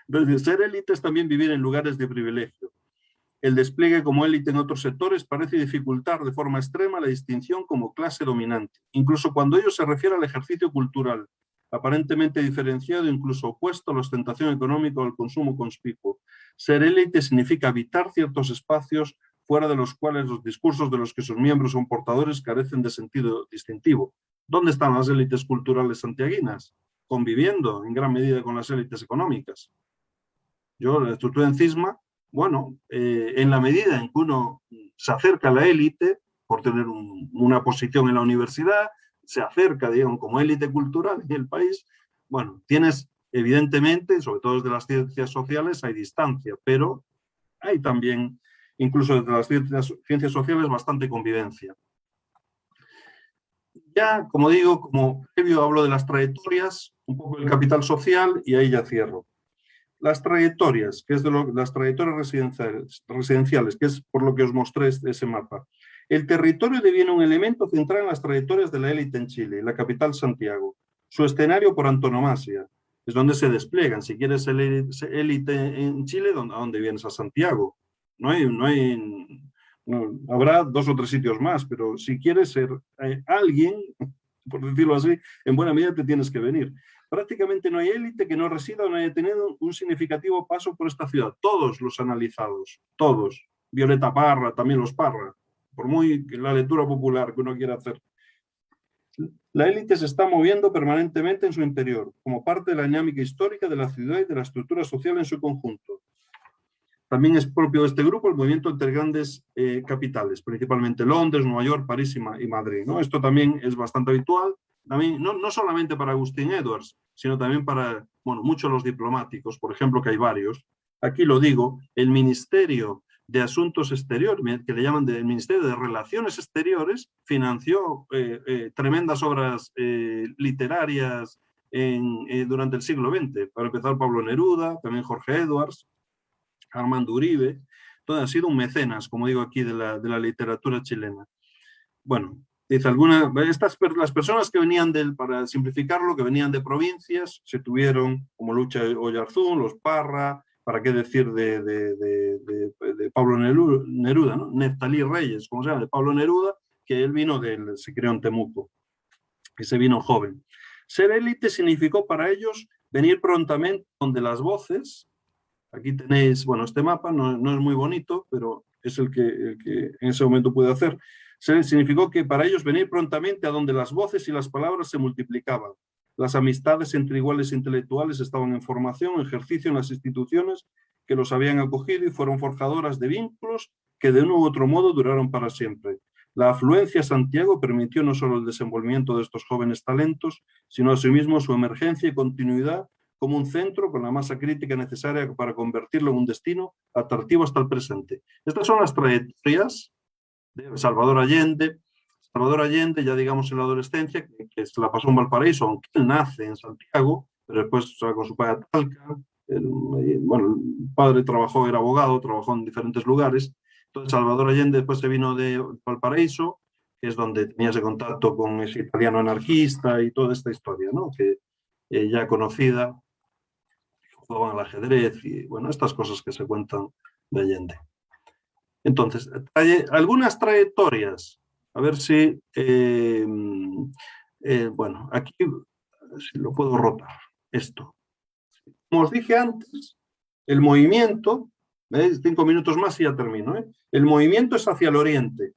Entonces, ser élite es también vivir en lugares de privilegio. El despliegue como élite en otros sectores parece dificultar de forma extrema la distinción como clase dominante, incluso cuando ello se refiere al ejercicio cultural, aparentemente diferenciado, incluso opuesto a la ostentación económica o al consumo conspicuo. Ser élite significa habitar ciertos espacios fuera de los cuales los discursos de los que sus miembros son portadores carecen de sentido distintivo. ¿Dónde están las élites culturales santiaguinas? Conviviendo en gran medida con las élites económicas. Yo, la estructura en cisma, bueno, en la medida en que uno se acerca a la élite, por tener una posición en la universidad, se acerca, digamos, como élite cultural en el país, bueno, tienes, evidentemente, sobre todo desde las ciencias sociales, hay distancia, pero hay también, incluso desde las ciencias sociales, bastante convivencia. Ya, como digo, como previo hablo de las trayectorias, un poco del capital social, y ahí ya cierro. Las trayectorias, que es las trayectorias residenciales, que es por lo que os mostré ese mapa. El territorio deviene un elemento central en las trayectorias de la élite en Chile, la capital Santiago. Su escenario por antonomasia, es donde se despliegan. Si quieres ser élite en Chile, ¿a dónde vienes? A Santiago. Habrá 2 o 3 sitios más, pero si quieres ser alguien, por decirlo así, en buena medida te tienes que venir. Prácticamente no hay élite que no resida o no haya tenido un significativo paso por esta ciudad. Todos los analizados, todos. Violeta Parra, también los Parra. por muy la lectura popular que uno quiera hacer. La élite se está moviendo permanentemente en su interior, como parte de la dinámica histórica de la ciudad y de la estructura social en su conjunto. También es propio de este grupo el movimiento entre grandes capitales, principalmente Londres, Nueva York, París y Madrid, ¿no? Esto también es bastante habitual, también, no solamente para Agustín Edwards, sino también para, bueno, muchos los diplomáticos, por ejemplo, que hay varios. Aquí lo digo, el Ministerio de Asuntos Exteriores, que le llaman el Ministerio de Relaciones Exteriores, financió tremendas obras literarias durante el siglo XX. Para empezar, Pablo Neruda, también Jorge Edwards, Armando Uribe. Entonces, ha sido un mecenas, como digo aquí, de la literatura chilena. Bueno, dice las personas que venían para simplificarlo, que venían de provincias, se tuvieron como Lucha Oyarzún, los Parra, para qué decir de Pablo Neruda, ¿no? Neftalí Reyes, como se llama, de Pablo Neruda, que él se crió en Temuco, que se vino joven. Ser élite significó para ellos venir prontamente donde las voces, aquí tenéis, bueno, este mapa no es muy bonito, pero es el que en ese momento pude hacer. Significó que para ellos venir prontamente a donde las voces y las palabras se multiplicaban. Las amistades entre iguales intelectuales estaban en formación, ejercicio en las instituciones que los habían acogido y fueron forjadoras de vínculos que de uno u otro modo duraron para siempre. La afluencia a Santiago permitió no solo el desenvolvimiento de estos jóvenes talentos, sino asimismo su emergencia y continuidad como un centro con la masa crítica necesaria para convertirlo en un destino atractivo hasta el presente. Estas son las trayectorias de Salvador Allende. Salvador Allende, ya digamos en la adolescencia, que se la pasó en Valparaíso, aunque él nace en Santiago, pero después con su padre a Talca. Bueno, el padre era abogado, trabajó en diferentes lugares. Entonces Salvador Allende después se vino de Valparaíso, que es donde tenía ese contacto con ese italiano anarquista y toda esta historia, ¿no? Que ya conocida, jugaban al ajedrez y, bueno, estas cosas que se cuentan de Allende. Entonces, algunas trayectorias, a ver si, bueno, aquí si lo puedo rotar, esto. Como os dije antes, el movimiento, ¿veis? 5 minutos más y ya termino, ¿eh? El movimiento es hacia el oriente.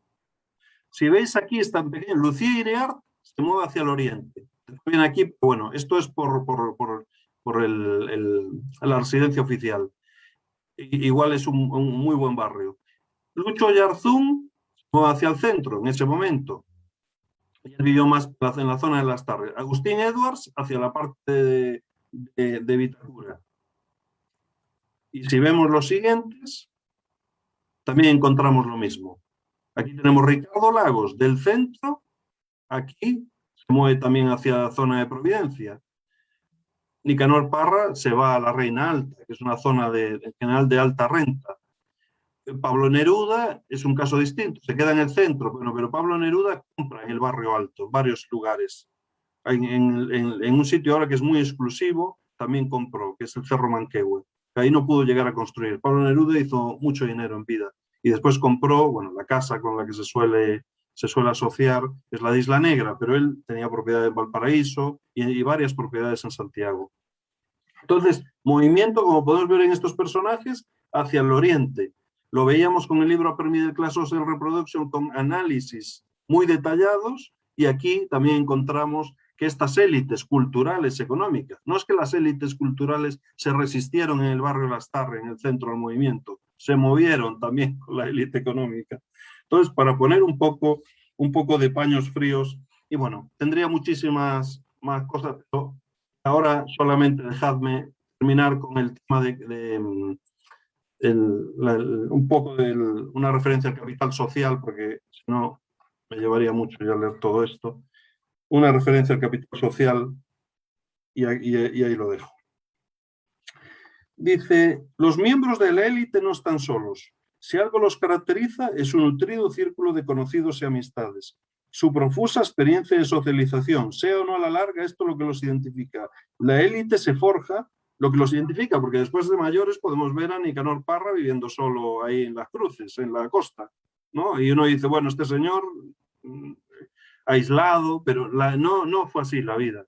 Si veis aquí, está en pequeño, Lucía Iriart se mueve hacia el oriente. Viene aquí, bueno, esto es por la residencia oficial. Igual es un muy buen barrio. Lucho Oyarzún se mueve hacia el centro en ese momento. Él vivió más en la zona de Las Tardes. Agustín Edwards hacia la parte de Vitacura. Y si vemos los siguientes, también encontramos lo mismo. Aquí tenemos Ricardo Lagos del centro, aquí se mueve también hacia la zona de Providencia. Nicanor Parra se va a la Reina Alta, que es una zona en general de alta renta. Pablo Neruda es un caso distinto, se queda en el centro, bueno, pero Pablo Neruda compra en el barrio alto, en varios lugares. En un sitio ahora que es muy exclusivo, también compró, que es el Cerro Manquehue. Ahí no pudo llegar a construir. Pablo Neruda hizo mucho dinero en vida. Y después compró, bueno, la casa con la que se suele asociar es la de Isla Negra, pero él tenía propiedades en Valparaíso y varias propiedades en Santiago. Entonces, movimiento, como podemos ver en estos personajes, hacia el oriente. Lo veíamos con el libro A Permitted Class Social Reproduction, con análisis muy detallados, y aquí también encontramos que estas élites culturales económicas, no es que las élites culturales se resistieron en el barrio Las Tarres, en el centro del movimiento, se movieron también con la élite económica. Entonces, para poner un poco de paños fríos, y bueno, tendría muchísimas más cosas, pero ahora solamente dejadme terminar con el tema un poco de una referencia al capital social, porque si no me llevaría mucho ya leer todo esto. Una referencia al capital social y ahí lo dejo. Dice, los miembros de la élite no están solos. Si algo los caracteriza, es un nutrido círculo de conocidos y amistades. Su profusa experiencia de socialización, sea o no a la larga, esto es lo que los identifica. La élite se forja, lo que los identifica, porque después de mayores podemos ver a Nicanor Parra viviendo solo ahí en Las Cruces, en la costa, ¿no? Y uno dice, bueno, este señor aislado, pero no fue así la vida.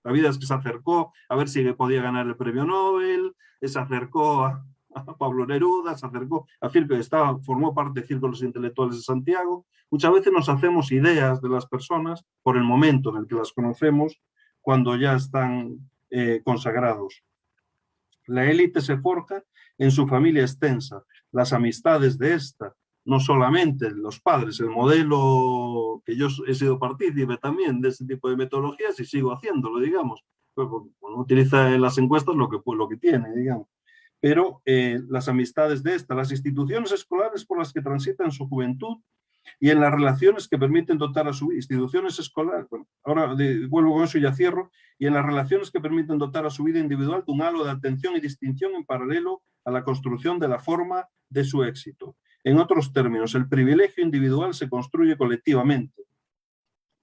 La vida es que se acercó a ver si podía ganar el premio Nobel, se acercó a Pablo Neruda, se acercó a formó parte de círculos intelectuales de Santiago. Muchas veces nos hacemos ideas de las personas por el momento en el que las conocemos, cuando ya están consagrados. La élite se forja en su familia extensa, las amistades de esta, no solamente los padres, el modelo que yo he sido partícipe también de ese tipo de metodologías y sigo haciéndolo, digamos. Pues, uno utiliza en las encuestas lo que tiene, digamos. Pero las amistades de esta, las instituciones escolares por las que transita en su juventud y en las relaciones que permiten dotar a su instituciones escolares, bueno, ahora vuelvo con eso y ya cierro, y en las relaciones que permiten dotar a su vida individual de un halo de atención y distinción en paralelo a la construcción de la forma de su éxito. En otros términos, el privilegio individual se construye colectivamente.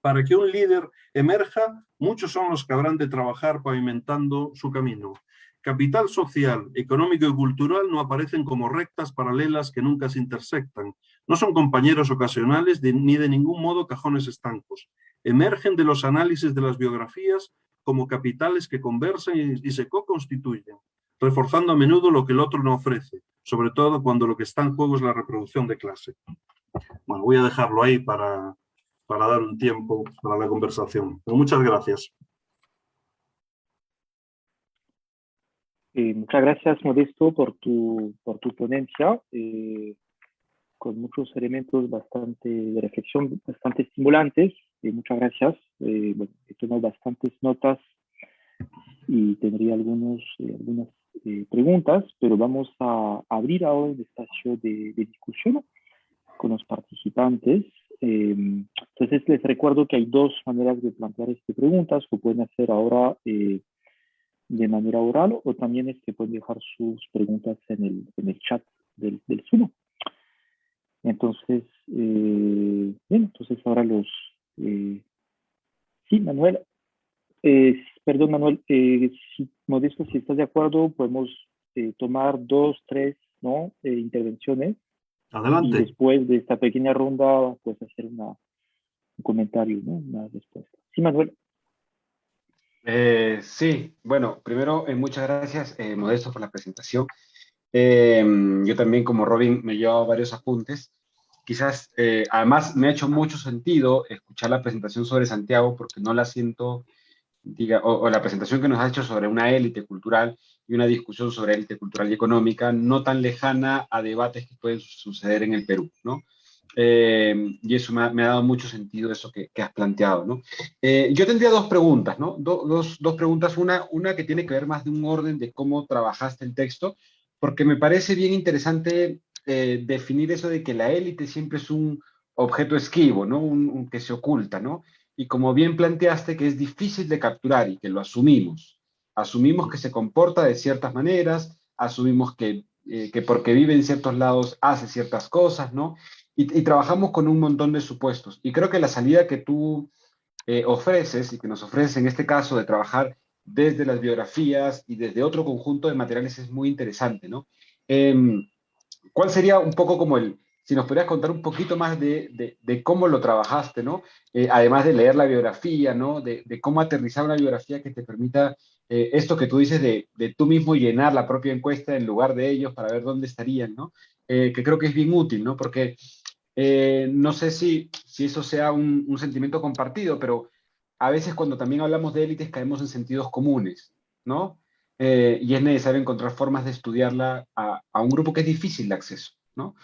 Para que un líder emerja, muchos son los que habrán de trabajar pavimentando su camino. Capital social, económico y cultural no aparecen como rectas paralelas que nunca se intersectan. No son compañeros ocasionales ni de ningún modo cajones estancos. Emergen de los análisis de las biografías como capitales que conversan y se co-constituyen, reforzando a menudo lo que el otro no ofrece, sobre todo cuando lo que está en juego es la reproducción de clase. Bueno, voy a dejarlo ahí para dar un tiempo para la conversación. Pero muchas gracias. Muchas gracias, Modesto, por tu ponencia, con muchos elementos de reflexión bastante estimulantes. Muchas gracias. Bueno, he tomado bastantes notas y tendría algunas preguntas, pero vamos a abrir ahora el espacio de discusión con los participantes. Entonces les recuerdo que hay dos maneras de plantear estas preguntas, que pueden hacer ahora de manera oral o también pueden dejar sus preguntas en el chat del Zoom. Entonces, bien, entonces ahora sí, Manuel. Perdón, Manuel, Modesto, si estás de acuerdo, podemos tomar 2, 3, ¿no? Intervenciones. Adelante. Y después de esta pequeña ronda, pues hacer un comentario, ¿no? Una respuesta. Sí, Manuel. Sí, bueno, primero, muchas gracias, Modesto, por la presentación. Yo también, como Robin, me he llevado varios apuntes. Quizás, además, me ha hecho mucho sentido escuchar la presentación sobre Santiago porque no la siento, o la presentación que nos ha hecho sobre una élite cultural y una discusión sobre élite cultural y económica no tan lejana a debates que pueden suceder en el Perú, ¿no? Y eso me ha dado mucho sentido eso que has planteado, ¿no? Yo tendría dos preguntas, ¿no? Dos preguntas, una que tiene que ver más de un orden de cómo trabajaste el texto, porque me parece bien interesante definir eso de que la élite siempre es un objeto esquivo, ¿no? Un que se oculta, ¿no? Y como bien planteaste, que es difícil de capturar y que lo asumimos. Asumimos que se comporta de ciertas maneras, asumimos que porque vive en ciertos lados hace ciertas cosas, ¿no? Y trabajamos con un montón de supuestos. Y creo que la salida que tú ofreces y que nos ofreces en este caso de trabajar desde las biografías y desde otro conjunto de materiales es muy interesante, ¿no? ¿Cuál sería un poco como si nos podrías contar un poquito más de cómo lo trabajaste, ¿no? Además de leer la biografía, ¿no? De cómo aterrizar una biografía que te permita esto que tú dices de tú mismo llenar la propia encuesta en lugar de ellos para ver dónde estarían, ¿no? Que creo que es bien útil, ¿no? Porque no sé si eso sea un sentimiento compartido, pero a veces cuando también hablamos de élites caemos en sentidos comunes, ¿no? Y es necesario encontrar formas de estudiarla a un grupo que es difícil de acceso, ¿no?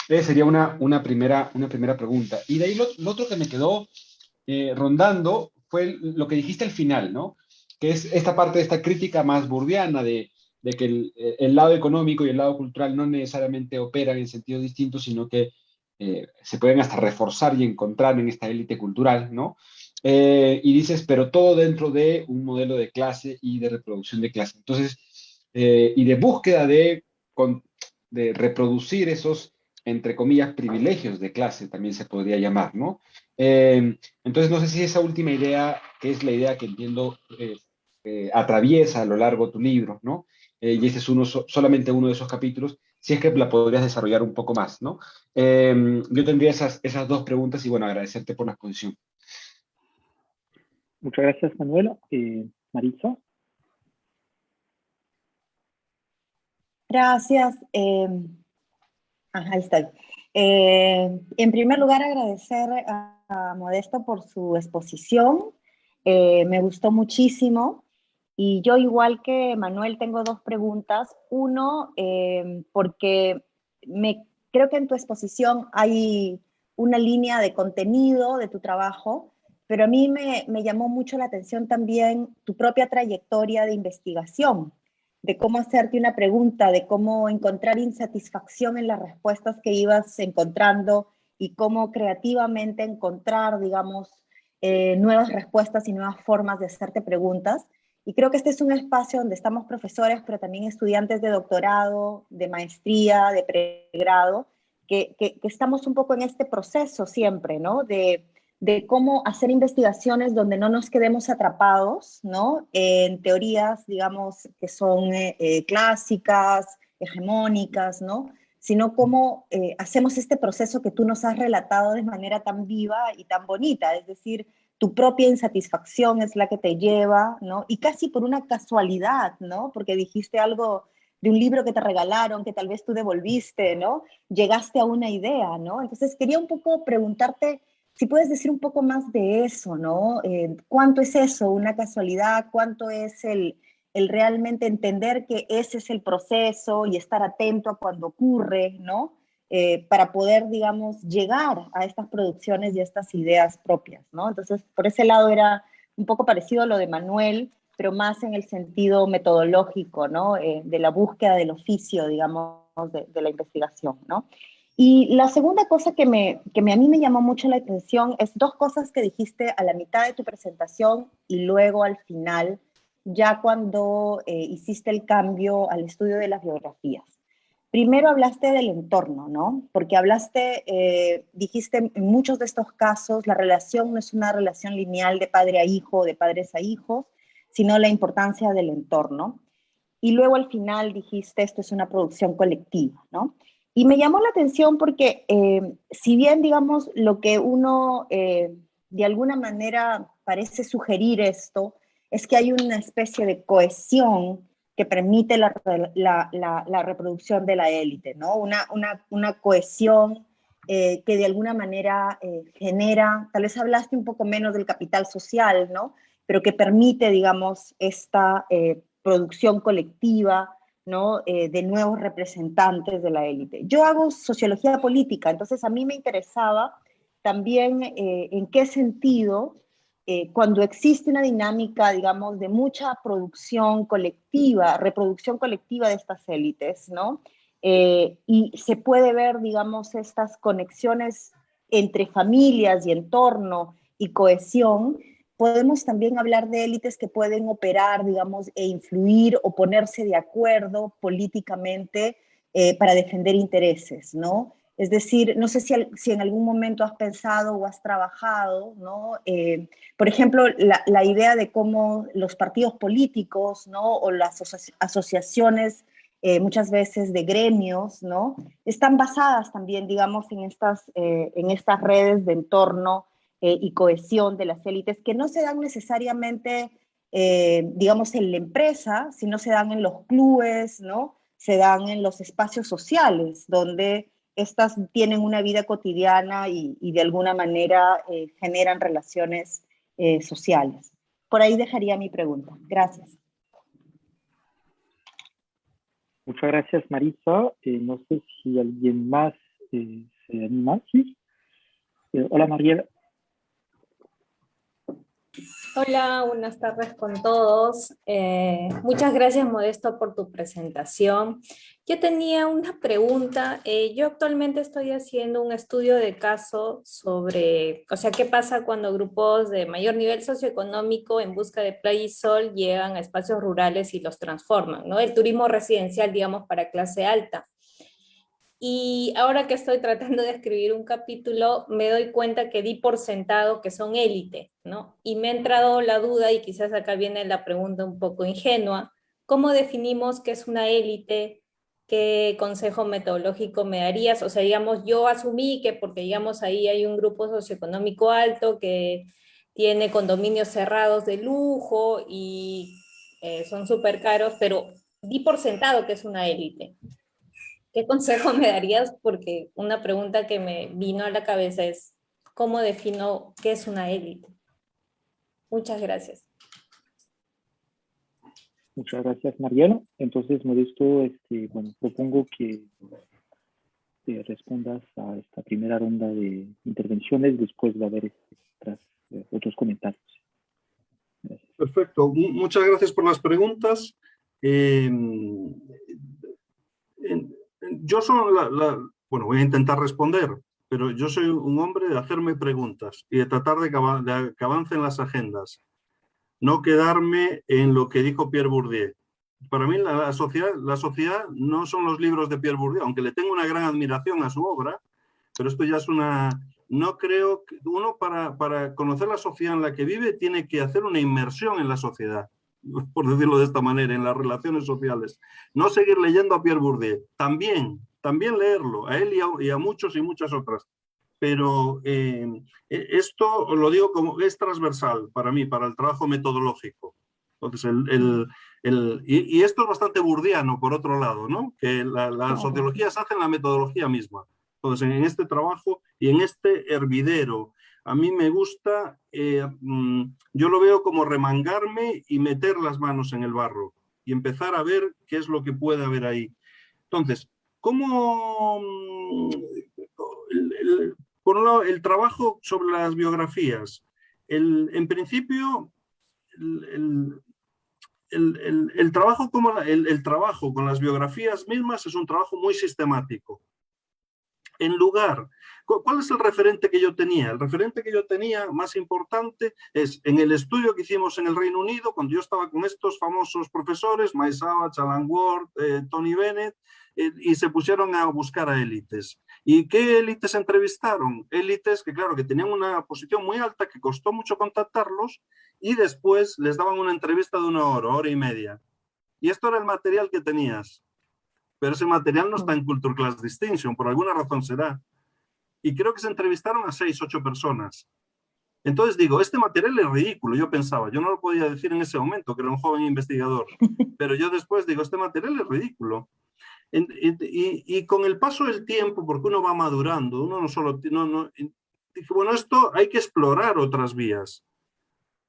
Sería una primera pregunta. Y de ahí lo otro que me quedó rondando fue lo que dijiste al final, ¿no? Que es esta parte de esta crítica más burdiana de que el lado económico y el lado cultural no necesariamente operan en sentidos distintos, sino que se pueden hasta reforzar y encontrar en esta élite cultural, ¿no? Y dices, pero todo dentro de un modelo de clase y de reproducción de clase. Entonces, y de búsqueda de reproducir esos, entre comillas, privilegios de clase, también se podría llamar, ¿no? Entonces, no sé si esa última idea, que es la idea que entiendo atraviesa a lo largo tu libro, ¿no? Y este es solamente uno de esos capítulos, si es que la podrías desarrollar un poco más, ¿no? Yo tendría esas dos preguntas y, bueno, agradecerte por la exposición. Muchas gracias, Manuela. Maritza. Gracias. Ahí estoy. En primer lugar, agradecer a Modesto por su exposición. Me gustó muchísimo. Y yo, igual que Manuel, tengo dos preguntas. Uno, porque creo que en tu exposición hay una línea de contenido de tu trabajo, pero a mí me llamó mucho la atención también tu propia trayectoria de investigación, de cómo hacerte una pregunta, de cómo encontrar insatisfacción en las respuestas que ibas encontrando y cómo creativamente encontrar, digamos, nuevas respuestas y nuevas formas de hacerte preguntas. Y creo que este es un espacio donde estamos profesores, pero también estudiantes de doctorado, de maestría, de pregrado, que estamos un poco en este proceso siempre, ¿no? De cómo hacer investigaciones donde no nos quedemos atrapados, ¿no? En teorías, digamos, que son clásicas, hegemónicas, ¿no? Sino cómo hacemos este proceso que tú nos has relatado de manera tan viva y tan bonita, es decir, tu propia insatisfacción es la que te lleva, ¿no? Y casi por una casualidad, ¿no? Porque dijiste algo de un libro que te regalaron, que tal vez tú devolviste, ¿no? Llegaste a una idea, ¿no? Entonces quería un poco preguntarte si puedes decir un poco más de eso, ¿no? ¿Cuánto es eso, una casualidad? ¿Cuánto es el realmente entender que ese es el proceso y estar atento a cuando ocurre, ¿no? Para poder, digamos, llegar a estas producciones y a estas ideas propias, ¿no? Entonces, por ese lado era un poco parecido a lo de Manuel, pero más en el sentido metodológico, ¿no? De la búsqueda del oficio, digamos, de la investigación, ¿no? Y la segunda cosa que a mí me llamó mucho la atención es dos cosas que dijiste a la mitad de tu presentación y luego al final, ya cuando hiciste el cambio al estudio de las biografías. Primero hablaste del entorno, ¿no? Porque dijiste en muchos de estos casos la relación no es una relación lineal de padre a hijo o de padres a hijos, sino la importancia del entorno. Y luego al final dijiste esto es una producción colectiva, ¿no? Y me llamó la atención porque si bien, digamos, lo que uno de alguna manera parece sugerir esto es que hay una especie de cohesión que permite la reproducción de la élite, ¿no? Una cohesión que de alguna manera genera, tal vez hablaste un poco menos del capital social, ¿no? Pero que permite, digamos, esta producción colectiva, ¿no? De nuevos representantes de la élite. Yo hago sociología política, entonces a mí me interesaba también en qué sentido cuando existe una dinámica, digamos, de mucha producción colectiva, reproducción colectiva de estas élites, ¿no? Y se puede ver, digamos, estas conexiones entre familias y entorno y cohesión, podemos también hablar de élites que pueden operar, digamos, e influir o ponerse de acuerdo políticamente para defender intereses, ¿no? Es decir, no sé si en algún momento has pensado o has trabajado, ¿no? Por ejemplo, la idea de cómo los partidos políticos, ¿no? O las asociaciones, muchas veces de gremios, ¿no? Están basadas también, digamos, en estas redes de entorno y cohesión de las élites que no se dan necesariamente, digamos, en la empresa, sino se dan en los clubes, ¿no? Se dan en los espacios sociales, donde estas tienen una vida cotidiana y de alguna manera generan relaciones sociales. Por ahí dejaría mi pregunta. Gracias. Muchas gracias, Marisa. No sé si alguien más se anima. ¿Sí? Hola, Mariela. Hola, buenas tardes con todos. Muchas gracias, Modesto, por tu presentación. Yo tenía una pregunta. Yo actualmente estoy haciendo un estudio de caso sobre, o sea, qué pasa cuando grupos de mayor nivel socioeconómico en busca de playa y sol llegan a espacios rurales y los transforman, ¿no? El turismo residencial, digamos, para clase alta. Y ahora que estoy tratando de escribir un capítulo, me doy cuenta que di por sentado que son élite, ¿no? Y me ha entrado la duda, y quizás acá viene la pregunta un poco ingenua, ¿cómo definimos qué es una élite? ¿Qué consejo metodológico me darías? O sea, digamos, yo asumí que porque, digamos, ahí hay un grupo socioeconómico alto que tiene condominios cerrados de lujo y son súper caros, pero di por sentado que es una élite. ¿Qué consejo me darías? Porque una pregunta que me vino a la cabeza es, ¿cómo defino qué es una élite? Muchas gracias. Muchas gracias, Mariano. Entonces, Modesto, bueno, propongo que respondas a esta primera ronda de intervenciones. Después va a haber otros comentarios. Gracias. Perfecto. Muchas gracias por las preguntas. Yo bueno, voy a intentar responder, pero yo soy un hombre de hacerme preguntas y de tratar de que avancen las agendas. No quedarme en lo que dijo Pierre Bourdieu. Para mí la sociedad no son los libros de Pierre Bourdieu, aunque le tengo una gran admiración a su obra, pero esto ya es una... No creo que uno para conocer la sociedad en la que vive tiene que hacer una inmersión en la sociedad, por decirlo de esta manera, en las relaciones sociales. No seguir leyendo a Pierre Bourdieu, también leerlo, a él y a muchos y muchas otras. Pero esto lo digo como es transversal para mí, para el trabajo metodológico. Entonces, y esto es bastante burdiano, por otro lado, ¿no? Que la sociología se hace en la metodología misma. Entonces, en este trabajo y en este hervidero, a mí me gusta, yo lo veo como remangarme y meter las manos en el barro y empezar a ver qué es lo que puede haber ahí. Entonces, ¿cómo...? Por un lado, el trabajo sobre las biografías. En principio, el trabajo con las biografías mismas es un trabajo muy sistemático. En lugar, ¿cuál es el referente que yo tenía? El referente que yo tenía más importante es en el estudio que hicimos en el Reino Unido, cuando yo estaba con estos famosos profesores, Mike Savage, Alan Ward, Tony Bennett, y se pusieron a buscar a élites. ¿Y qué élites entrevistaron? Élites que, claro, que tenían una posición muy alta, que costó mucho contactarlos, y después les daban una entrevista de 1 hora, hora y media. Y esto era el material que tenías. Pero ese material no está en Culture Class Distinction, por alguna razón será. Y creo que se entrevistaron a 6, 8 personas. Entonces digo, este material es ridículo, yo pensaba, yo no lo podía decir en ese momento, que era un joven investigador, pero yo después digo, este material es ridículo. Y con el paso del tiempo, porque uno va madurando, uno no solo... dije, bueno, esto hay que explorar otras vías.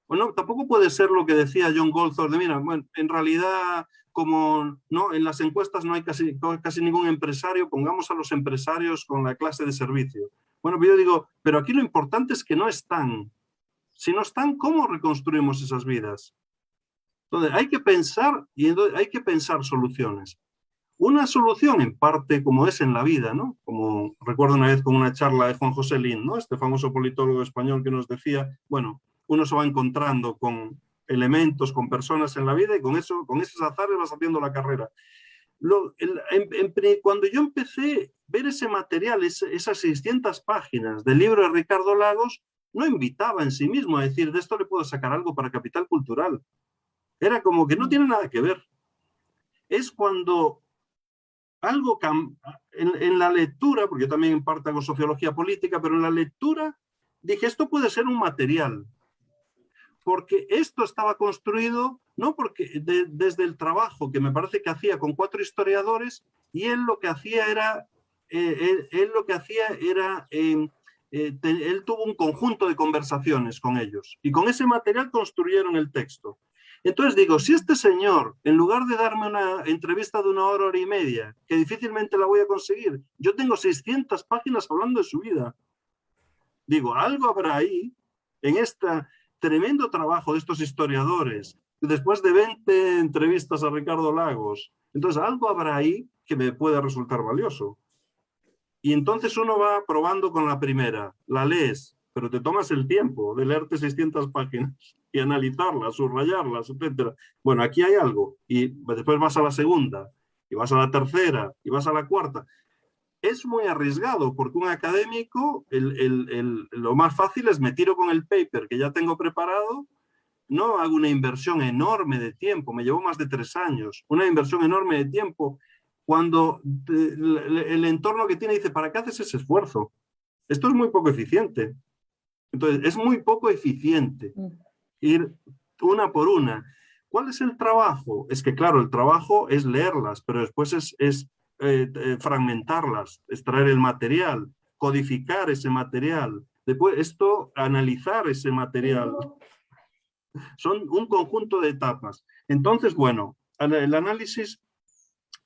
Bueno, tampoco puede ser lo que decía John Goldthorpe, de mira, bueno, en realidad, como no, en las encuestas no hay casi ningún empresario, pongamos a los empresarios con la clase de servicio. Bueno, yo digo, pero aquí lo importante es que no están. Si no están, ¿cómo reconstruimos esas vidas? Entonces, hay que pensar y hay que pensar soluciones. Una solución, en parte, como es en la vida, ¿no? Como recuerdo una vez con una charla de Juan José Lin, ¿no? Este famoso politólogo español que nos decía, bueno, uno se va encontrando con elementos, con personas en la vida y con esos azares vas haciendo la carrera. Cuando yo empecé a ver ese material, esas 600 páginas del libro de Ricardo Lagos, no invitaba en sí mismo a decir, de esto le puedo sacar algo para Capital Cultural. Era como que no tiene nada que ver. Es cuando algo en la lectura, porque yo también en parte hago sociología política, pero en la lectura dije, esto puede ser un material. Porque esto estaba construido, no porque desde el trabajo que me parece que hacía con 4 historiadores, y él lo que hacía era, él tuvo un conjunto de conversaciones con ellos, y con ese material construyeron el texto. Entonces digo, si este señor, en lugar de darme una entrevista de 1 hora, hora y media, que difícilmente la voy a conseguir, yo tengo 600 páginas hablando de su vida. Digo, algo habrá ahí, en este tremendo trabajo de estos historiadores, después de 20 entrevistas a Ricardo Lagos. Entonces, algo habrá ahí que me pueda resultar valioso. Y entonces uno va probando con la primera, la lees, pero te tomas el tiempo de leerte 600 páginas y analizarlas, subrayarlas, etc. Bueno, aquí hay algo. Y después vas a la segunda, y vas a la tercera, y vas a la cuarta. Es muy arriesgado, porque un académico, lo más fácil es me tiro con el paper que ya tengo preparado, no hago una inversión enorme de tiempo, me llevó más de 3 años, una inversión enorme de tiempo, cuando el entorno que tiene dice, ¿para qué haces ese esfuerzo? Esto es muy poco eficiente. Entonces, es muy poco eficiente ir una por una. ¿Cuál es el trabajo? Es que, claro, el trabajo es leerlas, pero después es fragmentarlas, extraer el material, codificar ese material, después esto, analizar ese material. Son un conjunto de etapas. Entonces, bueno, el análisis,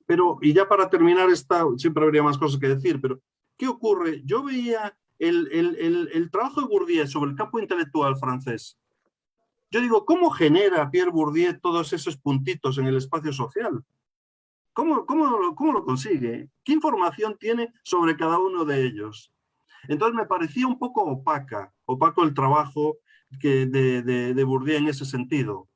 pero, y ya para terminar, siempre habría más cosas que decir, pero ¿qué ocurre? Yo veía el trabajo de Bourdieu sobre el campo intelectual francés. Yo digo, ¿cómo genera Pierre Bourdieu todos esos puntitos en el espacio social? ¿Cómo lo consigue? ¿Qué información tiene sobre cada uno de ellos? Entonces me parecía un poco opaco el trabajo de Bourdieu en ese sentido.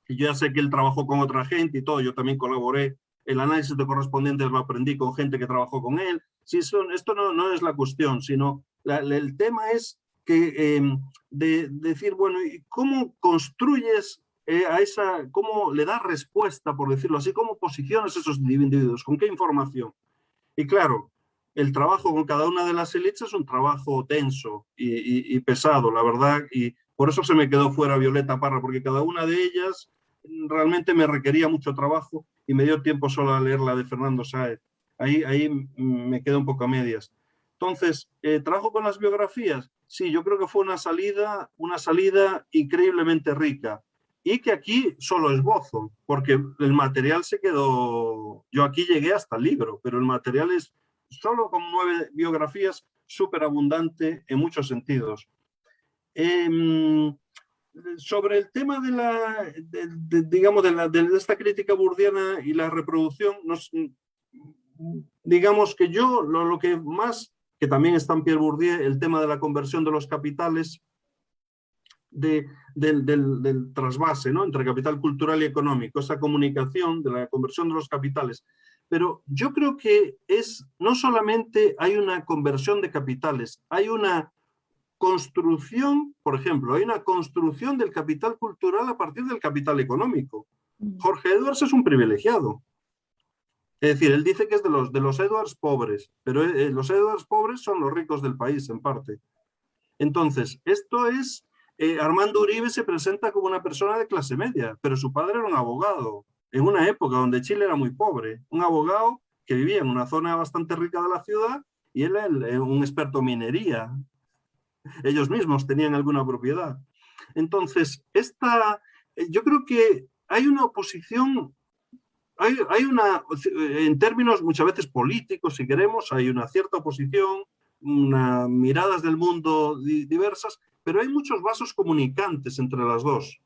Y yo ya sé que él trabajó con otra gente y todo, yo también colaboré. El análisis de correspondientes lo aprendí con gente que trabajó con él. Sí, esto no es la cuestión, sino el tema es que de decir, bueno, ¿y cómo construyes cómo le das respuesta, por decirlo así, cómo posicionas esos individuos, con qué información? Y claro, el trabajo con cada una de las élites es un trabajo tenso y pesado, la verdad, y por eso se me quedó fuera Violeta Parra, porque cada una de ellas realmente me requería mucho trabajo y me dio tiempo solo a leer la de Fernando Sáez. Ahí me quedo un poco a medias. Entonces, ¿trabajo con las biografías? Sí, yo creo que fue una salida increíblemente rica. Y que aquí solo esbozo, porque el material se quedó... Yo aquí llegué hasta el libro, pero el material es solo con 9 biografías, súper abundante en muchos sentidos. Sobre el tema de esta crítica burdiana y la reproducción, digamos que yo lo que más, que también está en Pierre Bourdieu, el tema de la conversión de los capitales, del trasvase, ¿no?, entre capital cultural y económico, esa comunicación de la conversión de los capitales. Pero yo creo que no solamente hay una conversión de capitales, hay una construcción, por ejemplo, hay una construcción del capital cultural a partir del capital económico. Jorge Edwards es un privilegiado. Es decir, él dice que es de los Edwards pobres, pero los Edwards pobres son los ricos del país, en parte. Entonces, esto es... Armando Uribe se presenta como una persona de clase media, pero su padre era un abogado, en una época donde Chile era muy pobre, un abogado que vivía en una zona bastante rica de la ciudad y él era un experto en minería. Ellos mismos tenían alguna propiedad. Entonces, yo creo que hay una oposición, en términos muchas veces políticos, si queremos, hay una cierta oposición, miradas del mundo diversas, pero hay muchos vasos comunicantes entre las dos.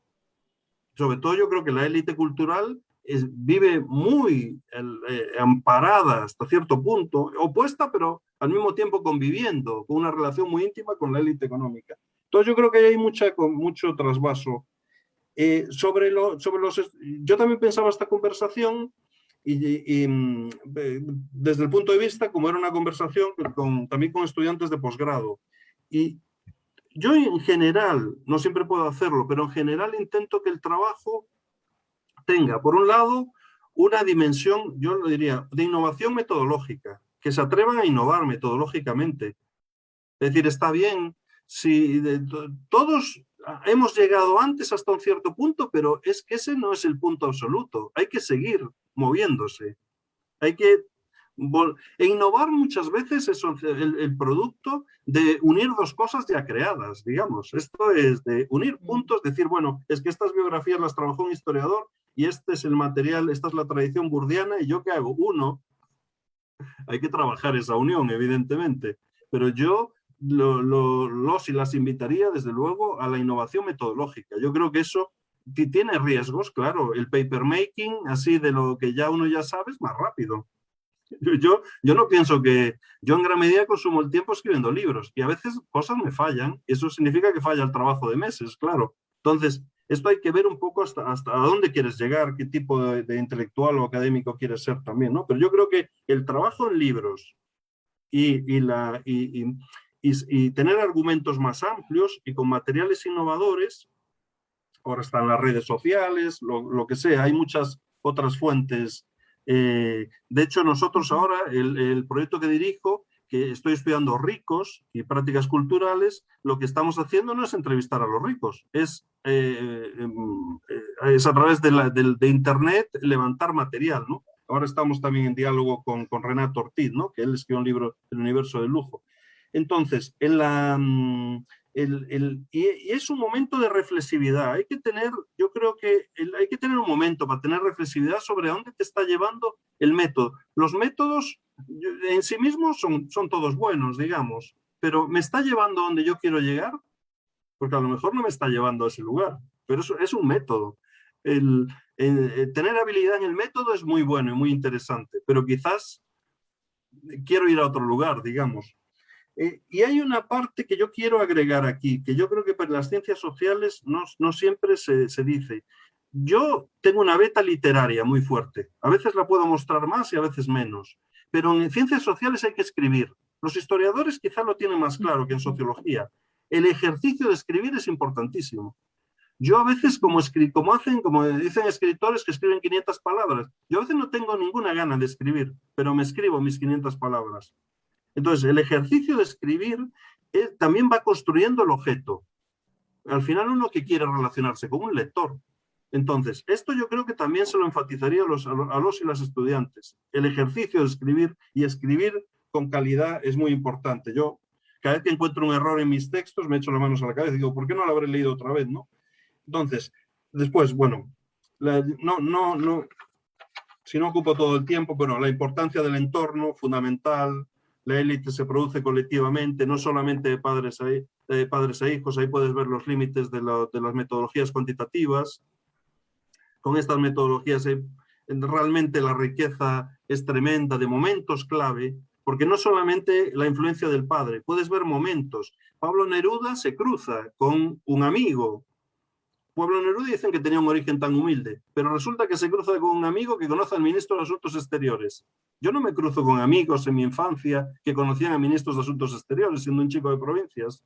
Sobre todo yo creo que la élite cultural vive muy amparada hasta cierto punto, opuesta, pero al mismo tiempo conviviendo, con una relación muy íntima con la élite económica. Entonces yo creo que hay mucho trasvaso. Yo también pensaba esta conversación y desde el punto de vista, como era una conversación también con estudiantes de posgrado. Y yo en general, no siempre puedo hacerlo, pero en general intento que el trabajo tenga, por un lado, una dimensión, yo lo diría, de innovación metodológica, que se atrevan a innovar metodológicamente. Es decir, está bien, si todos hemos llegado antes hasta un cierto punto, pero es que ese no es el punto absoluto. Hay que seguir moviéndose. Hay que... innovar muchas veces es el producto de unir dos cosas ya creadas, digamos. Esto es de unir puntos, decir, bueno, es que estas biografías las trabajó un historiador y este es el material, esta es la tradición burdiana, y ¿yo qué hago? Hay que trabajar esa unión, evidentemente, pero yo los y las invitaría, desde luego, a la innovación metodológica. Yo creo que eso tiene riesgos, claro. El papermaking, así de lo que ya uno ya sabe, es más rápido. Yo no pienso que... Yo en gran medida consumo el tiempo escribiendo libros y a veces cosas me fallan. Eso significa que falla el trabajo de meses, claro. Entonces, esto hay que ver un poco hasta dónde quieres llegar, qué tipo de intelectual o académico quieres ser también, ¿no? Pero yo creo que el trabajo en libros y tener argumentos más amplios y con materiales innovadores, ahora están las redes sociales, lo que sea, hay muchas otras fuentes. De hecho, nosotros ahora, el proyecto que dirijo que estoy estudiando ricos y prácticas culturales, lo que estamos haciendo no es entrevistar a los ricos, es a través de Internet levantar material, ¿no? Ahora estamos también en diálogo con Renato Ortiz, ¿no? Que él escribió un libro, El universo del lujo. Entonces, y es un momento de reflexividad. Hay que tener, yo creo que hay que tener un momento para tener reflexividad sobre a dónde te está llevando el método. Los métodos en sí mismos son todos buenos, digamos, pero ¿me está llevando a donde yo quiero llegar? Porque a lo mejor no me está llevando a ese lugar, pero eso es un método. Tener habilidad en el método es muy bueno y muy interesante, pero quizás quiero ir a otro lugar, digamos. Y hay una parte que yo quiero agregar aquí, que yo creo que para las ciencias sociales no siempre se dice. Yo tengo una beta literaria muy fuerte. A veces la puedo mostrar más y a veces menos. Pero en ciencias sociales hay que escribir. Los historiadores quizá lo tienen más claro que en sociología. El ejercicio de escribir es importantísimo. Yo a veces, como dicen escritores que escriben 500 palabras, yo a veces no tengo ninguna gana de escribir, pero me escribo mis 500 palabras. Entonces, el ejercicio de escribir también va construyendo el objeto. Al final, uno que quiere relacionarse con un lector. Entonces, esto yo creo que también se lo enfatizaría a los y las estudiantes. El ejercicio de escribir y escribir con calidad es muy importante. Yo, cada vez que encuentro un error en mis textos, me echo las manos a la cabeza y digo, ¿por qué no lo habré leído otra vez, no? Entonces, después, bueno, si no ocupo todo el tiempo, bueno, la importancia del entorno, fundamental. La élite se produce colectivamente, no solamente de padres a hijos. Ahí puedes ver los límites de las metodologías cuantitativas. Con estas metodologías realmente la riqueza es tremenda de momentos clave, porque no solamente la influencia del padre, puedes ver momentos. Pablo Neruda se cruza con un amigo. Pablo Neruda dicen que tenía un origen tan humilde, pero resulta que se cruza con un amigo que conoce al ministro de Asuntos Exteriores. Yo no me cruzo con amigos en mi infancia que conocían a ministros de Asuntos Exteriores, siendo un chico de provincias.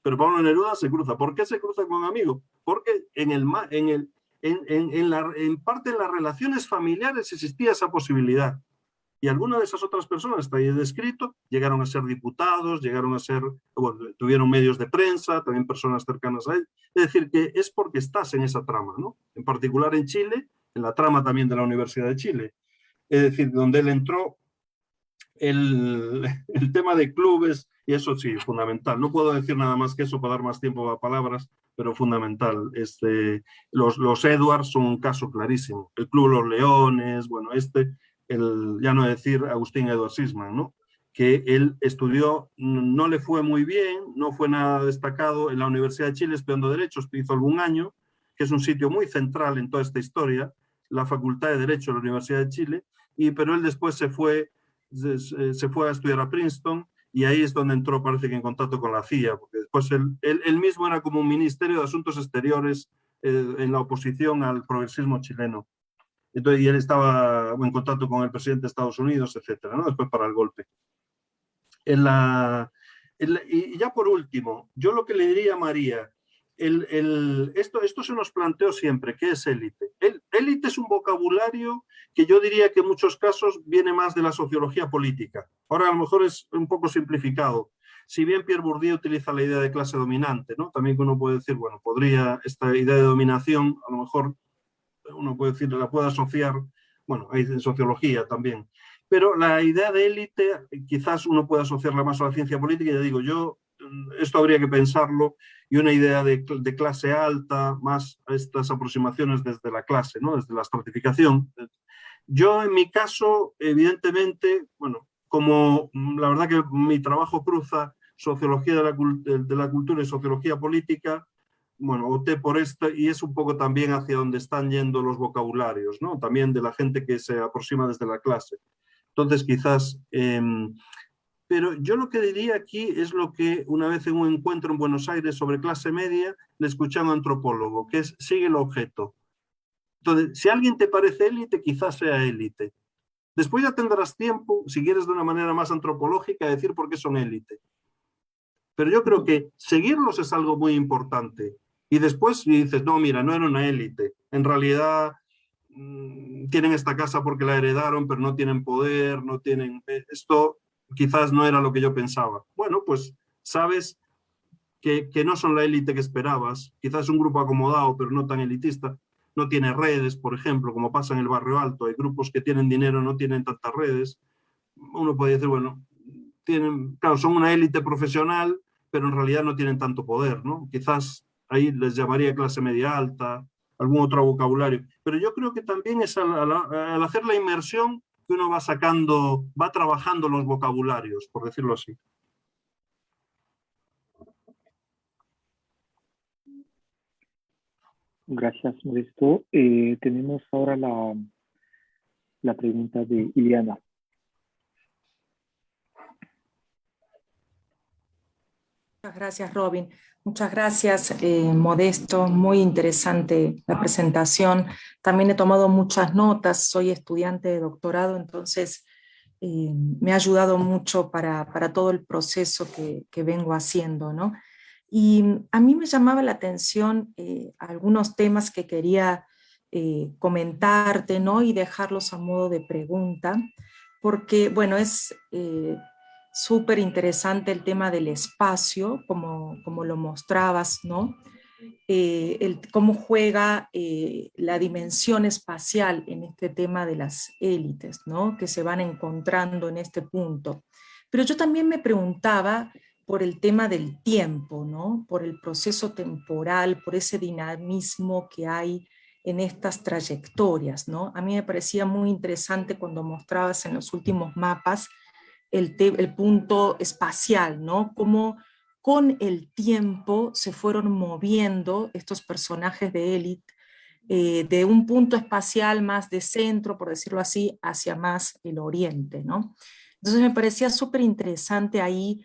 Pero Pablo Neruda se cruza. ¿Por qué se cruza con un amigo? Porque en parte en las relaciones familiares existía esa posibilidad. Y algunas de esas otras personas, está ahí descrito, llegaron a ser diputados, tuvieron medios de prensa, también personas cercanas a él. Es decir, que es porque estás en esa trama, ¿no? En particular en Chile, en la trama también de la Universidad de Chile. Es decir, donde él entró, el tema de clubes, y eso sí, fundamental. No puedo decir nada más que eso para dar más tiempo a palabras, pero fundamental. Los Edwards son un caso clarísimo. El Club Los Leones, bueno, ya no decir Agustín Edward Sisman, ¿no? Que él estudió, no le fue muy bien, no fue nada destacado en la Universidad de Chile estudiando Derecho, hizo algún año, que es un sitio muy central en toda esta historia, la Facultad de Derecho de la Universidad de Chile, pero él después se fue a estudiar a Princeton, y ahí es donde entró, parece que en contacto con la CIA, porque después él mismo era como un ministerio de Asuntos Exteriores en la oposición al progresismo chileno. Entonces, y él estaba en contacto con el presidente de Estados Unidos, etcétera, ¿no? Después para el golpe. Y ya por último, yo lo que le diría a María, esto se nos planteó siempre, ¿qué es élite? Élite es un vocabulario que yo diría que en muchos casos viene más de la sociología política. Ahora a lo mejor es un poco simplificado. Si bien Pierre Bourdieu utiliza la idea de clase dominante, ¿no? También uno puede decir, bueno, podría esta idea de dominación, a lo mejor uno puede decir, la puede asociar, bueno, hay en sociología también. Pero la idea de élite quizás uno puede asociarla más a la ciencia política, y ya digo, esto habría que pensarlo, y una idea de clase alta, más a estas aproximaciones desde la clase, ¿no? Desde la estratificación. Yo, en mi caso, evidentemente, bueno, como la verdad que mi trabajo cruza sociología de la cultura y sociología política, bueno, opté por esto, y es un poco también hacia donde están yendo los vocabularios, ¿no? También de la gente que se aproxima desde la clase. Entonces, quizás... pero yo lo que diría aquí es lo que una vez en un encuentro en Buenos Aires sobre clase media le escuché a un antropólogo, que es sigue el objeto. Entonces, si alguien te parece élite, quizás sea élite. Después ya tendrás tiempo, si quieres de una manera más antropológica, decir por qué son élite. Pero yo creo que seguirlos es algo muy importante. Y después si dices, no, mira, no era una élite. En realidad tienen esta casa porque la heredaron, pero no tienen poder, no tienen... Esto quizás no era lo que yo pensaba. Bueno, pues sabes que no son la élite que esperabas, quizás es un grupo acomodado, pero no tan elitista, no tiene redes, por ejemplo, como pasa en el barrio alto, hay grupos que tienen dinero, no tienen tantas redes. Uno puede decir, bueno, claro, son una élite profesional, pero en realidad no tienen tanto poder, ¿no? Quizás ahí les llamaría clase media alta, algún otro vocabulario. Pero yo creo que también es al hacer la inmersión que uno va sacando, va trabajando los vocabularios, por decirlo así. Gracias, Modesto. Tenemos ahora la pregunta de Ileana. Muchas gracias, Robin. Muchas gracias, Modesto. Muy interesante la presentación. También he tomado muchas notas. Soy estudiante de doctorado, entonces me ha ayudado mucho para todo el proceso que vengo haciendo, ¿no? Y a mí me llamaba la atención algunos temas que quería comentarte, ¿no? Y dejarlos a modo de pregunta, porque, bueno, es súper interesante el tema del espacio, como lo mostrabas, ¿no? Cómo juega la dimensión espacial en este tema de las élites, ¿no? Que se van encontrando en este punto. Pero yo también me preguntaba por el tema del tiempo, ¿no? Por el proceso temporal, por ese dinamismo que hay en estas trayectorias, ¿no? A mí me parecía muy interesante cuando mostrabas en los últimos mapas el punto espacial, ¿no? Cómo con el tiempo se fueron moviendo estos personajes de élite de un punto espacial más de centro, por decirlo así, hacia más el oriente, ¿no? Entonces me parecía súper interesante ahí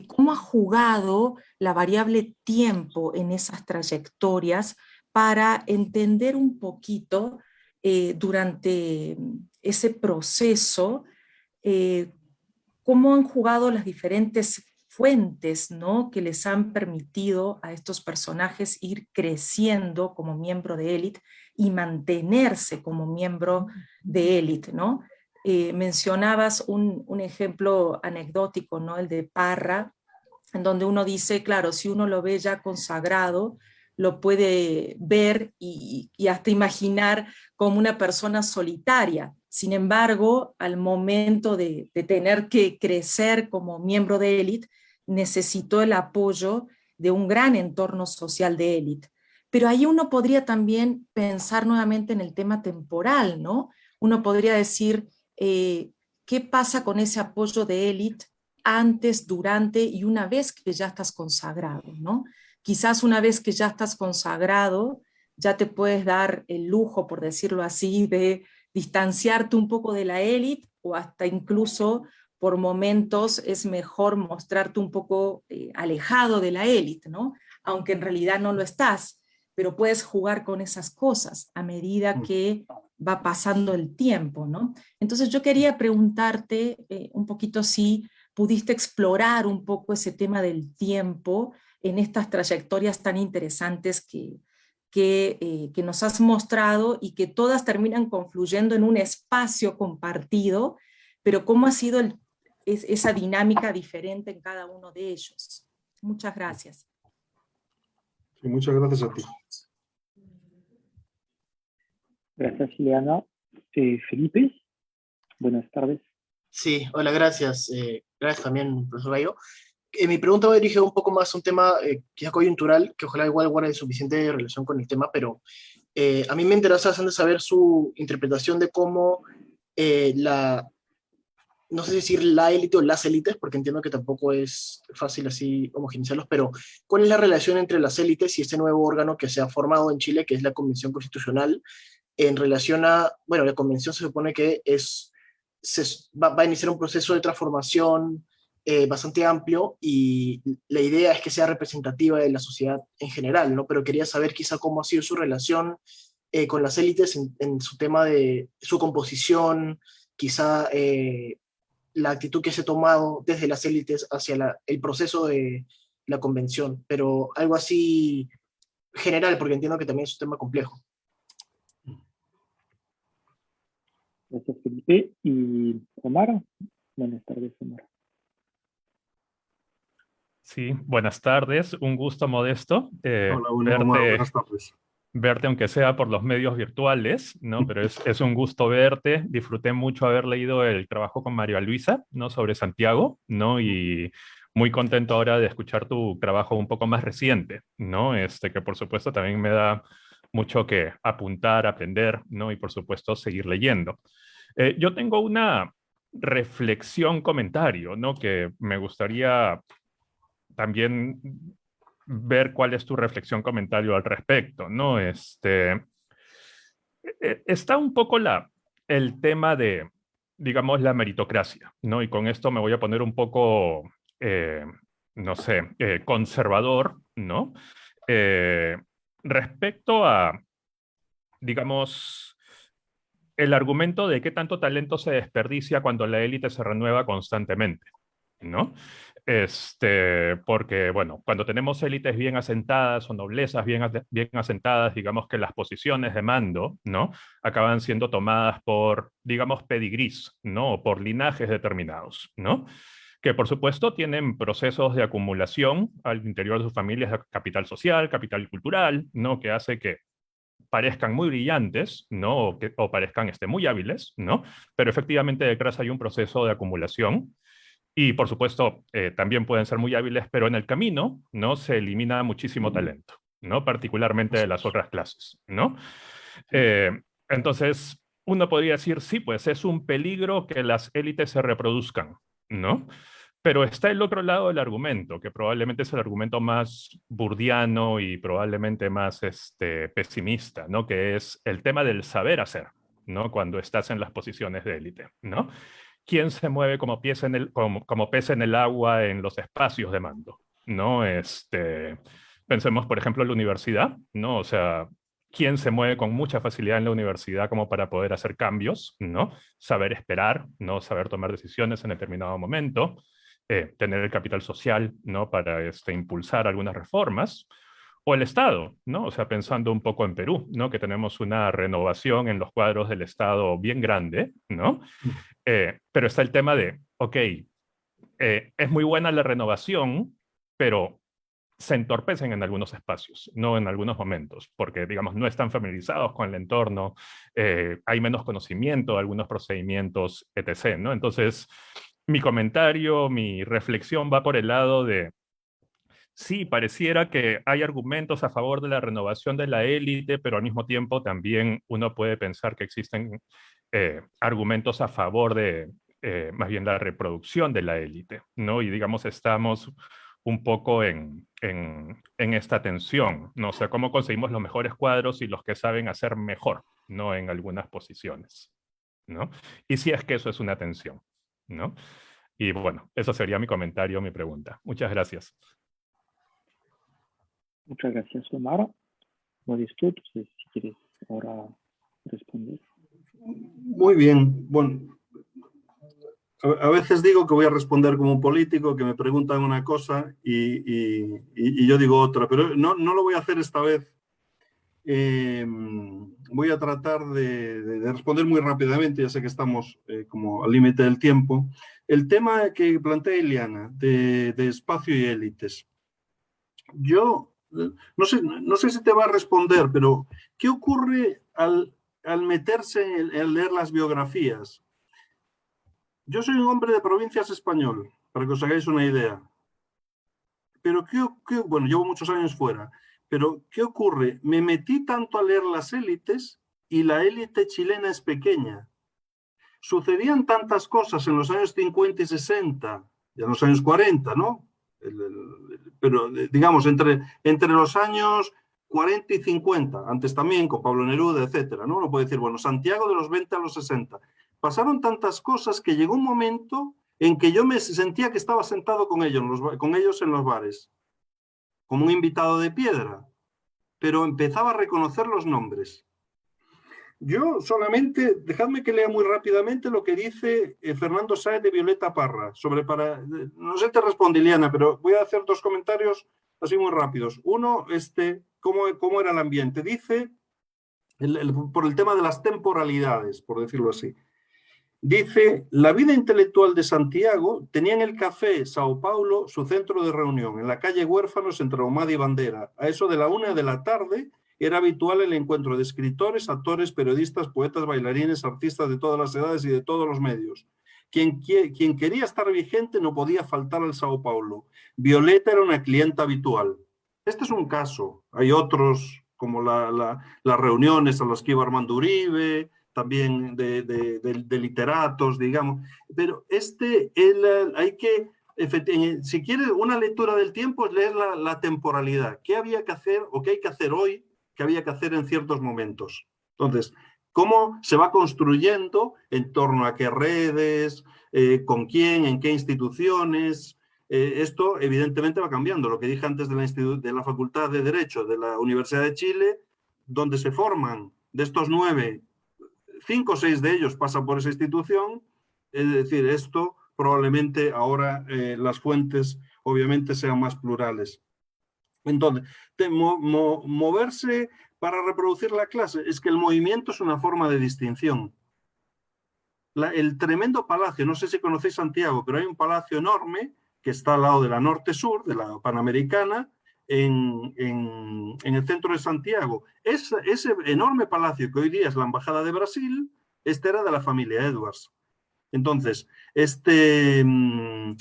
cómo ha jugado la variable tiempo en esas trayectorias para entender un poquito durante ese proceso cómo han jugado las diferentes fuentes, ¿no? Que les han permitido a estos personajes ir creciendo como miembro de élite y mantenerse como miembro de élite, ¿no? Mencionabas un ejemplo anecdótico, ¿no? El de Parra, en donde uno dice, claro, si uno lo ve ya consagrado, lo puede ver y hasta imaginar como una persona solitaria. Sin embargo, al momento de tener que crecer como miembro de élite, necesitó el apoyo de un gran entorno social de élite. Pero ahí uno podría también pensar nuevamente en el tema temporal, ¿no? Uno podría decir, ¿qué pasa con ese apoyo de élite antes, durante y una vez que ya estás consagrado, ¿no? Quizás una vez que ya estás consagrado, ya te puedes dar el lujo, por decirlo así, de distanciarte un poco de la élite o hasta incluso por momentos es mejor mostrarte un poco alejado de la élite, ¿no? Aunque en realidad no lo estás, pero puedes jugar con esas cosas a medida que va pasando el tiempo, ¿no? Entonces yo quería preguntarte un poquito si pudiste explorar un poco ese tema del tiempo en estas trayectorias tan interesantes que nos has mostrado y que todas terminan confluyendo en un espacio compartido, pero cómo ha sido esa dinámica diferente en cada uno de ellos. Muchas gracias. Sí, muchas gracias a ti. Gracias, Ileana. Felipe, buenas tardes. Sí, hola, gracias. Gracias también, profesor Gallo. Mi pregunta va dirigida un poco más a un tema quizá coyuntural, que ojalá igual guarde suficiente relación con el tema, pero a mí me interesa bastante saber su interpretación de cómo no sé si decir la élite o las élites, porque entiendo que tampoco es fácil así homogeneizarlos, pero ¿cuál es la relación entre las élites y este nuevo órgano que se ha formado en Chile, que es la Convención Constitucional, en relación a, bueno, la convención se supone que va a iniciar un proceso de transformación bastante amplio y la idea es que sea representativa de la sociedad en general, ¿no? Pero quería saber quizá cómo ha sido su relación con las élites en su tema de su composición, quizá la actitud que se ha tomado desde las élites hacia el proceso de la convención, pero algo así general, porque entiendo que también es un tema complejo. Gracias, Felipe. Y Omar, buenas tardes, Omar. Sí, buenas tardes, un gusto, Modesto, Hola, bueno, Omar, buenas tardes. verte aunque sea por los medios virtuales, ¿no? Pero es un gusto verte. Disfruté mucho haber leído el trabajo con María Luisa, ¿no? Sobre Santiago, ¿no? Y muy contento ahora de escuchar tu trabajo un poco más reciente, ¿no? Que por supuesto también me da mucho que apuntar, aprender, ¿no? Y por supuesto seguir leyendo. Yo tengo una reflexión, comentario, ¿no? Que me gustaría también ver cuál es tu reflexión, comentario al respecto, ¿no? Está un poco el tema de, digamos, la meritocracia, ¿no? Y con esto me voy a poner un poco, no sé, conservador, ¿no? Eh, respecto a, digamos, el argumento de qué tanto talento se desperdicia cuando la élite se renueva constantemente, ¿no? Porque, bueno, cuando tenemos élites bien asentadas o noblezas bien asentadas, digamos que las posiciones de mando, ¿no? Acaban siendo tomadas por, digamos, pedigrís, ¿no? O por linajes determinados, ¿no? Que por supuesto tienen procesos de acumulación al interior de sus familias de capital social, capital cultural, ¿no? Que hace que parezcan muy brillantes, ¿no? O parezcan muy hábiles, ¿no? Pero efectivamente detrás hay un proceso de acumulación y por supuesto, también pueden ser muy hábiles, pero en el camino, ¿no? Se elimina muchísimo talento, ¿no? Particularmente de las otras clases, ¿no? Entonces, uno podría decir, sí, pues es un peligro que las élites se reproduzcan, ¿no? Pero está el otro lado del argumento, que probablemente es el argumento más burdiano y probablemente más pesimista, ¿no? Que es el tema del saber hacer, ¿no? Cuando estás en las posiciones de élite, ¿no? ¿Quién se mueve como como pez en el agua en los espacios de mando? ¿No? Pensemos, por ejemplo, en la universidad, ¿no? O sea, ¿quién se mueve con mucha facilidad en la universidad como para poder hacer cambios? ¿No? Saber esperar, ¿no? Saber tomar decisiones en determinado momento, tener el capital social, ¿no? Para impulsar algunas reformas. O el Estado, ¿no? O sea, pensando un poco en Perú, ¿no? Que tenemos una renovación en los cuadros del Estado bien grande, ¿no? Pero está el tema de, ok, es muy buena la renovación, pero se entorpecen en algunos espacios, no en algunos momentos, porque, digamos, no están familiarizados con el entorno, hay menos conocimiento de algunos procedimientos, etc., ¿no? Entonces, mi comentario, mi reflexión va por el lado de, sí, pareciera que hay argumentos a favor de la renovación de la élite, pero al mismo tiempo también uno puede pensar que existen argumentos a favor de más bien la reproducción de la élite, ¿no? Y digamos, estamos un poco en esta tensión, ¿no? O sea, cómo conseguimos los mejores cuadros y los que saben hacer mejor, ¿no? En algunas posiciones, ¿no? Y si es que eso es una tensión, ¿no? Y bueno, eso sería mi comentario, mi pregunta. Muchas gracias. Muchas gracias, Omar. Modesto, entonces, si quieres ahora responder. Muy bien. Bueno, a veces digo que voy a responder como un político, que me preguntan una cosa y yo digo otra, pero no lo voy a hacer esta vez. Voy a tratar de responder muy rápidamente, ya sé que estamos como al límite del tiempo. El tema que plantea Ileana, de espacio y élites. Yo no sé si te va a responder, pero ¿qué ocurre al meterse en leer las biografías? Yo soy un hombre de provincias español, para que os hagáis una idea. Pero bueno, llevo muchos años fuera. Pero ¿qué ocurre? Me metí tanto a leer las élites y la élite chilena es pequeña. Sucedían tantas cosas en los años 50 y 60 y en los años 40, ¿no? Pero digamos, entre los años 40 y 50, antes también con Pablo Neruda, etcétera, ¿no? Uno puede decir, bueno, Santiago de los 20 a los 60. Pasaron tantas cosas que llegó un momento en que yo me sentía que estaba sentado con ellos en los bares, como un invitado de piedra, pero empezaba a reconocer los nombres. Yo solamente, dejadme que lea muy rápidamente lo que dice Fernando Sáez de Violeta Parra, no sé te responde Ileana, pero voy a hacer dos comentarios así muy rápidos. Uno, cómo era el ambiente. Dice, por el tema de las temporalidades, por decirlo así. Dice, la vida intelectual de Santiago tenía en el café Sao Paulo su centro de reunión, en la calle Huérfanos entre Ahumada y Bandera. A eso de la 1 de la tarde era habitual el encuentro de escritores, actores, periodistas, poetas, bailarines, artistas de todas las edades y de todos los medios. Quien quería estar vigente no podía faltar al Sao Paulo. Violeta era una clienta habitual. Este es un caso. Hay otros, como las reuniones a las que iba Armando Uribe, también de literatos, digamos. Pero hay que, si quieres una lectura del tiempo, es leer la temporalidad. ¿Qué había que hacer o qué hay que hacer hoy que había que hacer en ciertos momentos? Entonces, ¿cómo se va construyendo en torno a qué redes, con quién, en qué instituciones? Esto evidentemente va cambiando. Lo que dije antes de la Facultad de Derecho de la Universidad de Chile, donde se forman de estos 9, 5 o 6 de ellos pasan por esa institución. Es decir, esto probablemente ahora las fuentes obviamente sean más plurales. Entonces, moverse para reproducir la clase, es que el movimiento es una forma de distinción. El tremendo palacio, no sé si conocéis Santiago, pero hay un palacio enorme que está al lado de la Norte-Sur, de la Panamericana, en el centro de Santiago. Ese enorme palacio que hoy día es la Embajada de Brasil, era de la familia Edwards. Entonces, el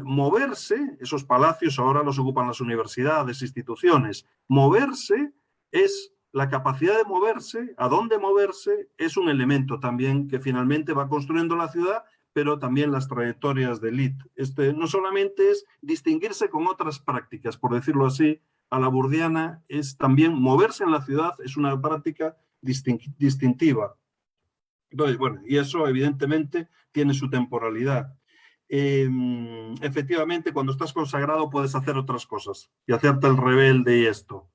moverse, esos palacios ahora los ocupan las universidades, instituciones. Moverse es la capacidad de moverse, a dónde moverse, es un elemento también que finalmente va construyendo la ciudad, pero también las trayectorias de élite. No solamente es distinguirse con otras prácticas, por decirlo así, a la burdiana, es también moverse en la ciudad, es una práctica distintiva. Entonces, bueno, y eso evidentemente tiene su temporalidad. Efectivamente, cuando estás consagrado puedes hacer otras cosas y hacerte el rebelde y esto.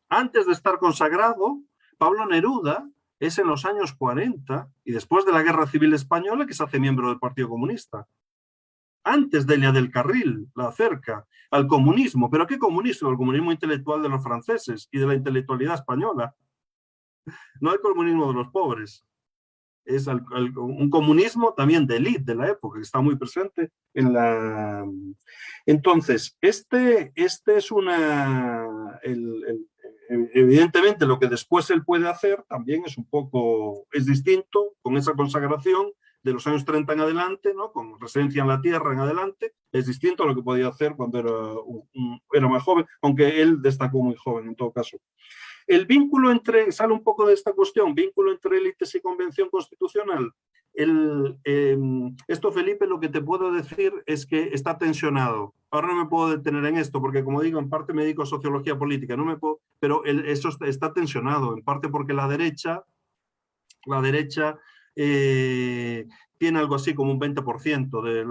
Antes de estar consagrado, Pablo Neruda es en los años 40 y después de la Guerra Civil Española que se hace miembro del Partido Comunista. Antes de Elia del Carril la acerca al comunismo. ¿Pero qué comunismo? El comunismo intelectual de los franceses y de la intelectualidad española. No el comunismo de los pobres. Es un comunismo también de élite de la época, que está muy presente en la... Entonces, es evidentemente lo que después él puede hacer también es distinto con esa consagración de los años 30 en adelante, ¿no? Con residencia en la tierra en adelante, es distinto a lo que podía hacer cuando era más joven, aunque él destacó muy joven en todo caso. El vínculo sale un poco de esta cuestión, vínculo entre élites y convención constitucional. Esto, Felipe, lo que te puedo decir es que está tensionado. Ahora no me puedo detener en esto, porque como digo, en parte me dedico a sociología política, pero eso está tensionado, en parte porque la derecha tiene algo así como un 20% de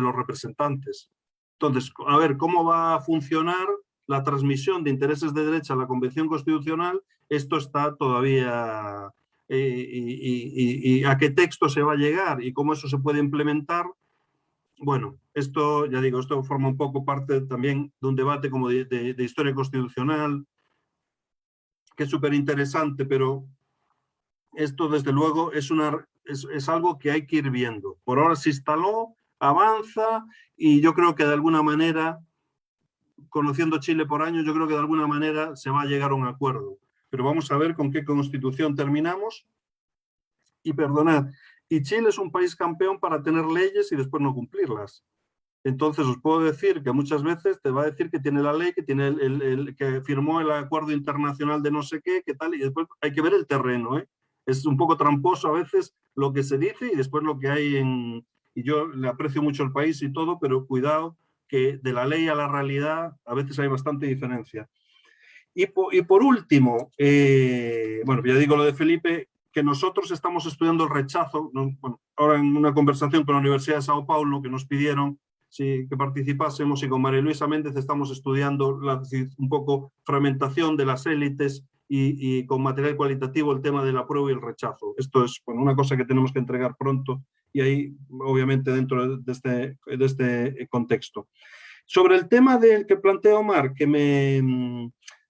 los representantes. Entonces, a ver, ¿cómo va a funcionar la transmisión de intereses de derecha a la Convención Constitucional? Esto está todavía... y a qué texto se va a llegar y cómo eso se puede implementar. Bueno, esto, ya digo, esto forma un poco parte también de un debate como de historia constitucional, que es súper interesante, pero esto desde luego es algo que hay que ir viendo. Por ahora se instaló, avanza, y yo creo que de alguna manera, conociendo Chile por años, yo creo que de alguna manera se va a llegar a un acuerdo. Pero vamos a ver con qué constitución terminamos. Y perdonad, y Chile es un país campeón para tener leyes y después no cumplirlas. Entonces os puedo decir que muchas veces te va a decir que tiene la ley, que tiene que firmó el acuerdo internacional de no sé qué, que tal, y después hay que ver el terreno, ¿eh? Es un poco tramposo a veces lo que se dice y después lo que hay y yo le aprecio mucho el país y todo, pero cuidado que de la ley a la realidad a veces hay bastante diferencia. Y por último, bueno, ya digo lo de Felipe, que nosotros estamos estudiando el rechazo, ¿no? Bueno, ahora en una conversación con la Universidad de Sao Paulo que nos pidieron que participásemos, y con María Luisa Méndez estamos estudiando un poco fragmentación de las élites y con material cualitativo el tema del apruebo y el rechazo. Esto es, bueno, una cosa que tenemos que entregar pronto y ahí obviamente dentro de este contexto. Sobre el tema del que plantea Omar, que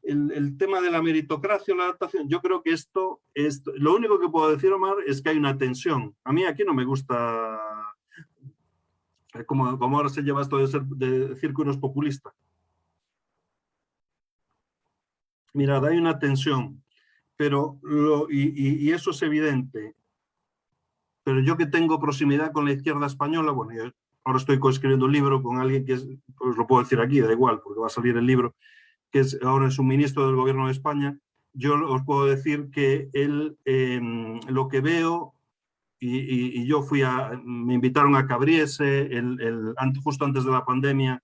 el tema de la meritocracia o la adaptación, yo creo que esto, lo único que puedo decir, Omar, es que hay una tensión. A mí aquí no me gusta, como ahora se lleva esto de decir que uno es populista. Mirad, hay una tensión, pero y eso es evidente. Pero yo que tengo proximidad con la izquierda española, bueno, yo ahora estoy coescribiendo un libro con alguien que es, pues lo puedo decir aquí, da igual, porque va a salir el libro, que ahora es un ministro del gobierno de España. Yo os puedo decir que él, lo que veo, y yo me invitaron a Cabriese justo antes de la pandemia,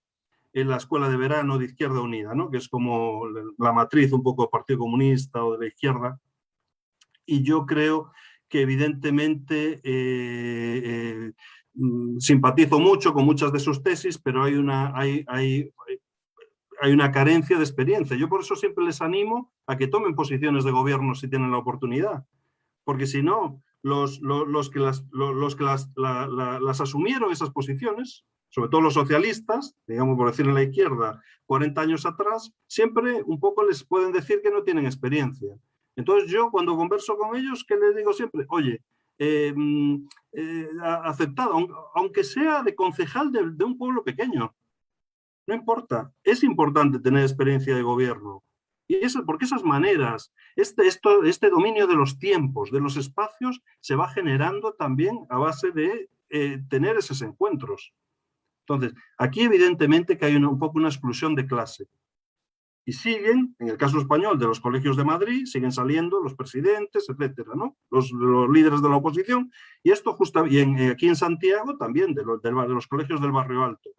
en la escuela de verano de Izquierda Unida, ¿no? Que es como la matriz un poco del Partido Comunista o de la izquierda. Y yo creo que evidentemente simpatizo mucho con muchas de sus tesis, pero hay una carencia de experiencia. Yo por eso siempre les animo a que tomen posiciones de gobierno si tienen la oportunidad, porque si no, los que las asumieron esas posiciones, sobre todo los socialistas, digamos por decir en la izquierda, 40 años atrás, siempre un poco les pueden decir que no tienen experiencia. Entonces yo cuando converso con ellos, ¿qué les digo siempre? Oye, aceptado, aunque sea de concejal de un pueblo pequeño, no importa, es importante tener experiencia de gobierno. Y porque esas maneras, este dominio de los tiempos, de los espacios, se va generando también a base de tener esos encuentros. Entonces, aquí evidentemente que hay un poco una exclusión de clase. Y siguen, en el caso español de los colegios de Madrid, siguen saliendo los presidentes, etcétera, ¿no? Los líderes de la oposición. Y esto aquí en Santiago también, de los colegios del Barrio Alto.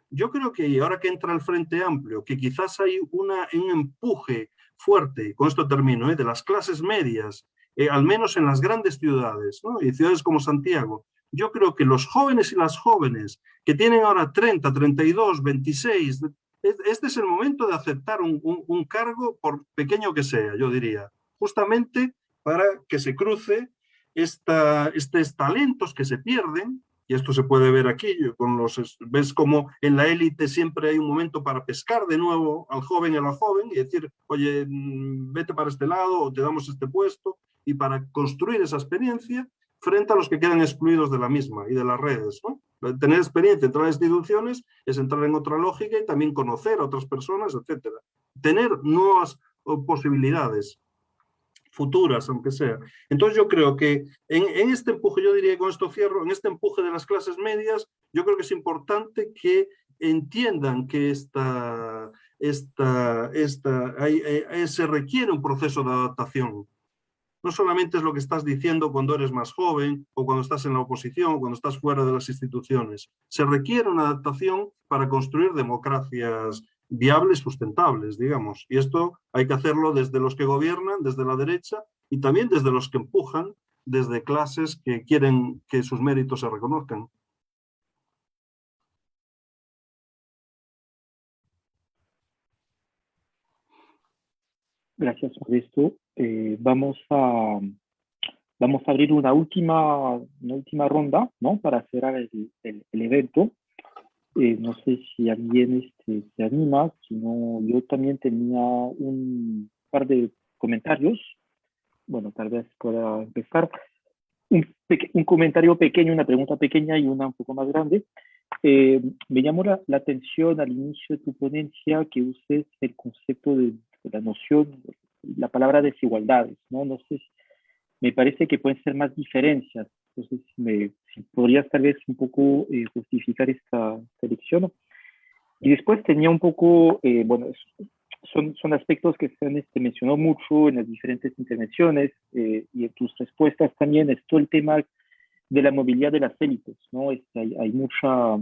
Yo creo que ahora que entra el Frente Amplio, que quizás hay un empuje fuerte, con esto termino, de las clases medias, al menos en las grandes ciudades, ¿no? Y ciudades como Santiago. Yo creo que los jóvenes y las jóvenes que tienen ahora 30, 32, 26, este es el momento de aceptar un cargo, por pequeño que sea, yo diría, justamente para que se cruce estos talentos que se pierden. Y esto se puede ver aquí, ves como en la élite siempre hay un momento para pescar de nuevo al joven y a la joven y decir, oye, vete para este lado o te damos este puesto, y para construir esa experiencia frente a los que quedan excluidos de la misma y de las redes, ¿no? Tener experiencia entre las instituciones es entrar en otra lógica y también conocer a otras personas, etcétera. Tener nuevas posibilidades futuras, aunque sea. Entonces yo creo que en este empuje, yo diría, con esto cierro, en este empuje de las clases medias, yo creo que es importante que entiendan que se requiere un proceso de adaptación. No solamente es lo que estás diciendo cuando eres más joven o cuando estás en la oposición o cuando estás fuera de las instituciones. Se requiere una adaptación para construir democracias viables, sustentables, digamos. Y esto hay que hacerlo desde los que gobiernan, desde la derecha, y también desde los que empujan, desde clases que quieren que sus méritos se reconozcan. Gracias por esto. Vamos a abrir una última ronda, ¿no? Para cerrar el evento. No sé si alguien se anima, sino yo también tenía un par de comentarios. Bueno, tal vez pueda empezar. Un comentario pequeño, una pregunta pequeña y una un poco más grande. Me llamó la atención al inicio de tu ponencia que uses el concepto de la noción, la palabra desigualdades, ¿no? No sé, me parece que pueden ser más diferencias. Entonces, si podrías tal vez un poco justificar esta elección. Y después tenía un poco, bueno, son aspectos que se han mencionado mucho en las diferentes intervenciones y en tus respuestas también, es todo el tema de la movilidad de las élites, ¿no? Hay muchas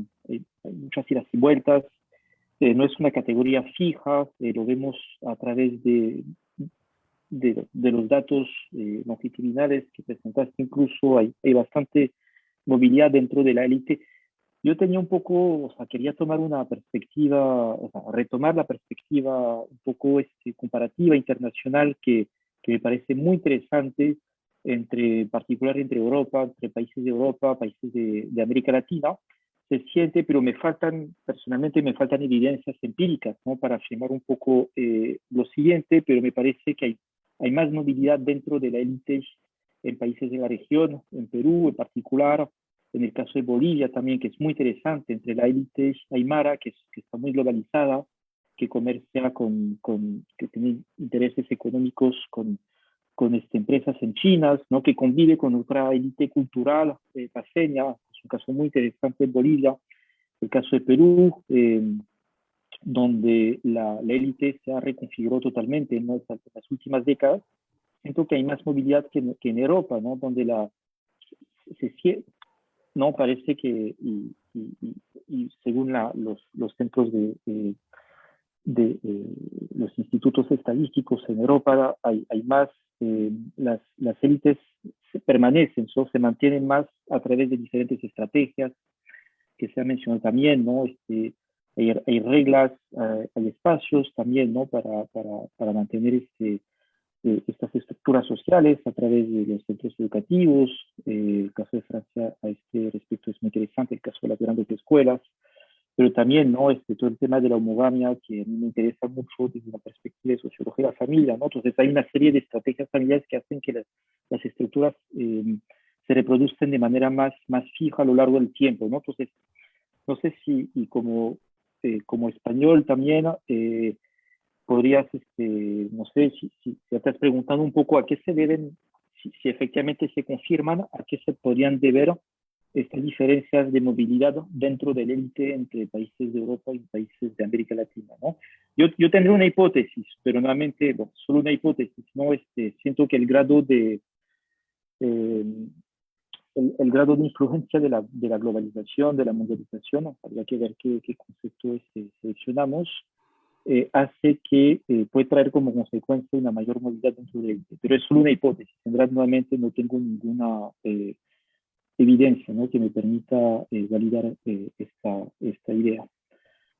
idas y vueltas, no es una categoría fija, lo vemos a través de los datos longitudinales que presentaste, incluso hay bastante movilidad dentro de la élite. Yo tenía un poco, o sea, quería tomar una perspectiva, o sea, retomar la perspectiva un poco comparativa internacional que me parece muy interesante, en particular entre Europa, entre países de Europa, países de América Latina. se siente, pero personalmente me faltan evidencias empíricas, ¿no? Para afirmar un poco lo siguiente, pero me parece que hay más movilidad dentro de la élite en países de la región, en Perú en particular, en el caso de Bolivia también, que es muy interesante, entre la élite aymara, que está muy globalizada, que comercia que tiene intereses económicos con empresas en China, ¿no? Que convive con otra élite cultural paseña. Es un caso muy interesante en Bolivia. El caso de Perú, donde la élite se ha reconfigurado totalmente, ¿no? En las últimas décadas. Siento que hay más movilidad que en Europa, ¿no? Donde no parece que, y según los centros de los institutos estadísticos en Europa, hay más, las élites permanecen, se mantienen más a través de diferentes estrategias que se ha mencionado también, ¿no? Hay reglas, hay espacios también, ¿no? Para mantener estas estructuras sociales a través de los centros educativos. El caso de Francia a este respecto es muy interesante, el caso de las grandes escuelas, pero también, ¿no? Todo el tema de la homogamia, que a mí me interesa mucho desde una perspectiva de sociología de la familia, ¿no? Entonces hay una serie de estrategias familiares que hacen que las estructuras se reproducen de manera más fija a lo largo del tiempo, ¿no? Entonces, no sé si, y como español también, podrías, no sé, si estás preguntando un poco a qué se deben, si efectivamente se confirman, a qué se podrían deber estas diferencias de movilidad dentro del élite entre países de Europa y países de América Latina, ¿no? Yo tendré una hipótesis, pero nuevamente, bueno, solo una hipótesis, ¿no? Siento que el grado de influencia de la globalización, de la mundialización, habría que ver qué concepto seleccionamos, hace que puede traer como consecuencia una mayor movilidad dentro del élite. Pero es solo una hipótesis. En verdad, nuevamente, no tengo ninguna evidencia, ¿no? Que me permita validar esta idea.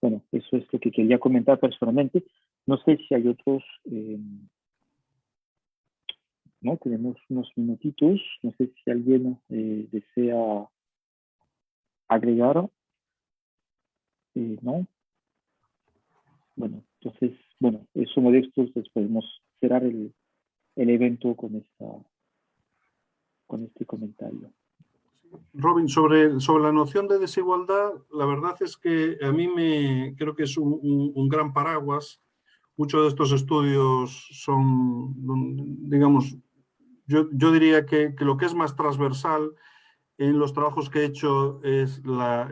Bueno, eso es lo que quería comentar personalmente. No sé si hay otros, ¿no? Tenemos unos minutitos. No sé si alguien desea agregar. ¿No? Bueno, entonces, bueno, eso Modesto, entonces podemos cerrar el evento con este comentario. Robin, sobre la noción de desigualdad, la verdad es que a mí creo que es un gran paraguas. Muchos de estos estudios son, digamos, yo diría que lo que es más transversal en los trabajos que he hecho es la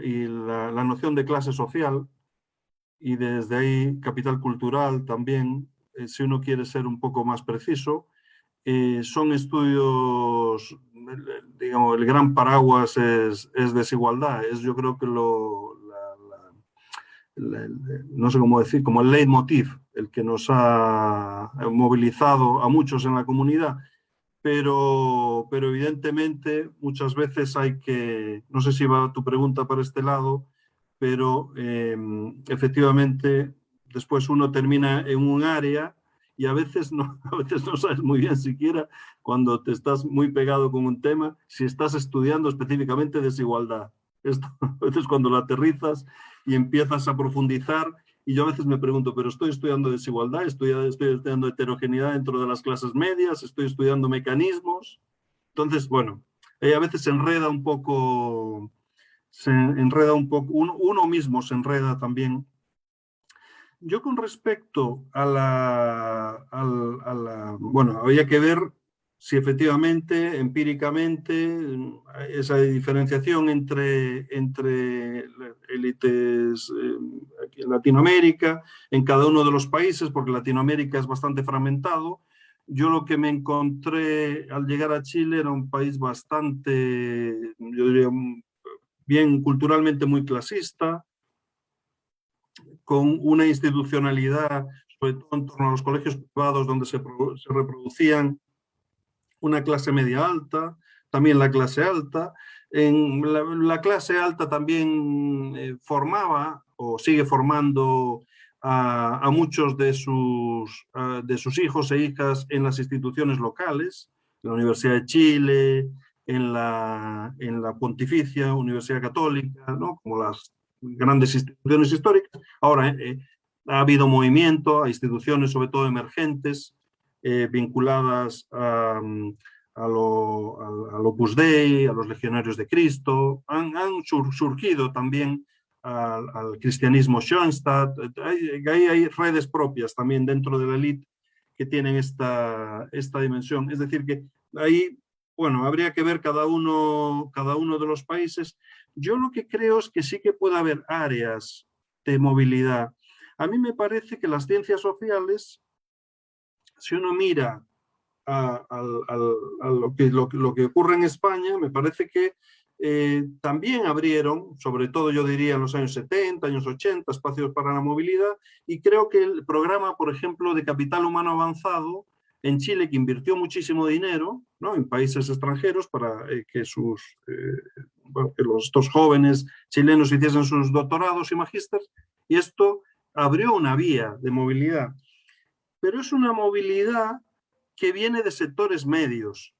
noción de clase social, y desde ahí capital cultural también, si uno quiere ser un poco más preciso. Son estudios, digamos, el gran paraguas es desigualdad. Yo creo que no sé cómo decir, como el leitmotiv, el que nos ha movilizado a muchos en la comunidad. Pero evidentemente muchas veces hay que, no sé si va tu pregunta para este lado, pero efectivamente después uno termina en un área y a veces no sabes muy bien siquiera, cuando te estás muy pegado con un tema, si estás estudiando específicamente desigualdad. A veces cuando lo aterrizas y empiezas a profundizar, y yo a veces me pregunto, pero estoy estudiando desigualdad, estoy estudiando heterogeneidad dentro de las clases medias, estoy estudiando mecanismos. Entonces, bueno, a veces se enreda un poco, uno mismo se enreda también. Yo con respecto a bueno, había que ver si efectivamente, empíricamente, esa diferenciación entre élites aquí en Latinoamérica, en cada uno de los países, porque Latinoamérica es bastante fragmentado. Yo lo que me encontré al llegar a Chile era un país bastante, yo diría, bien culturalmente muy clasista, con una institucionalidad, sobre todo en torno a los colegios privados, donde se reproducían una clase media alta, también la clase alta. En la clase alta también formaba o sigue formando a muchos de sus hijos e hijas en las instituciones locales, la Universidad de Chile, en la Pontificia Universidad Católica, ¿no? Como las grandes instituciones históricas. Ahora ha habido movimiento a instituciones, sobre todo emergentes, vinculadas al Opus Dei, a los Legionarios de Cristo. Han surgido también al cristianismo Schoenstatt. Hay redes propias también dentro de la élite que tienen esta dimensión. Es decir, que ahí, bueno, habría que ver cada uno de los países. Yo lo que creo es que sí que puede haber áreas de movilidad. A mí me parece que las ciencias sociales, si uno mira a lo que ocurre en España, me parece que también abrieron, sobre todo yo diría en los años 70, años 80, espacios para la movilidad, y creo que el programa, por ejemplo, de capital humano avanzado en Chile, que invirtió muchísimo dinero, ¿no?, en países extranjeros para que estos jóvenes chilenos hiciesen sus doctorados y magísteres, y esto abrió una vía de movilidad. Pero es una movilidad que viene de sectores medios.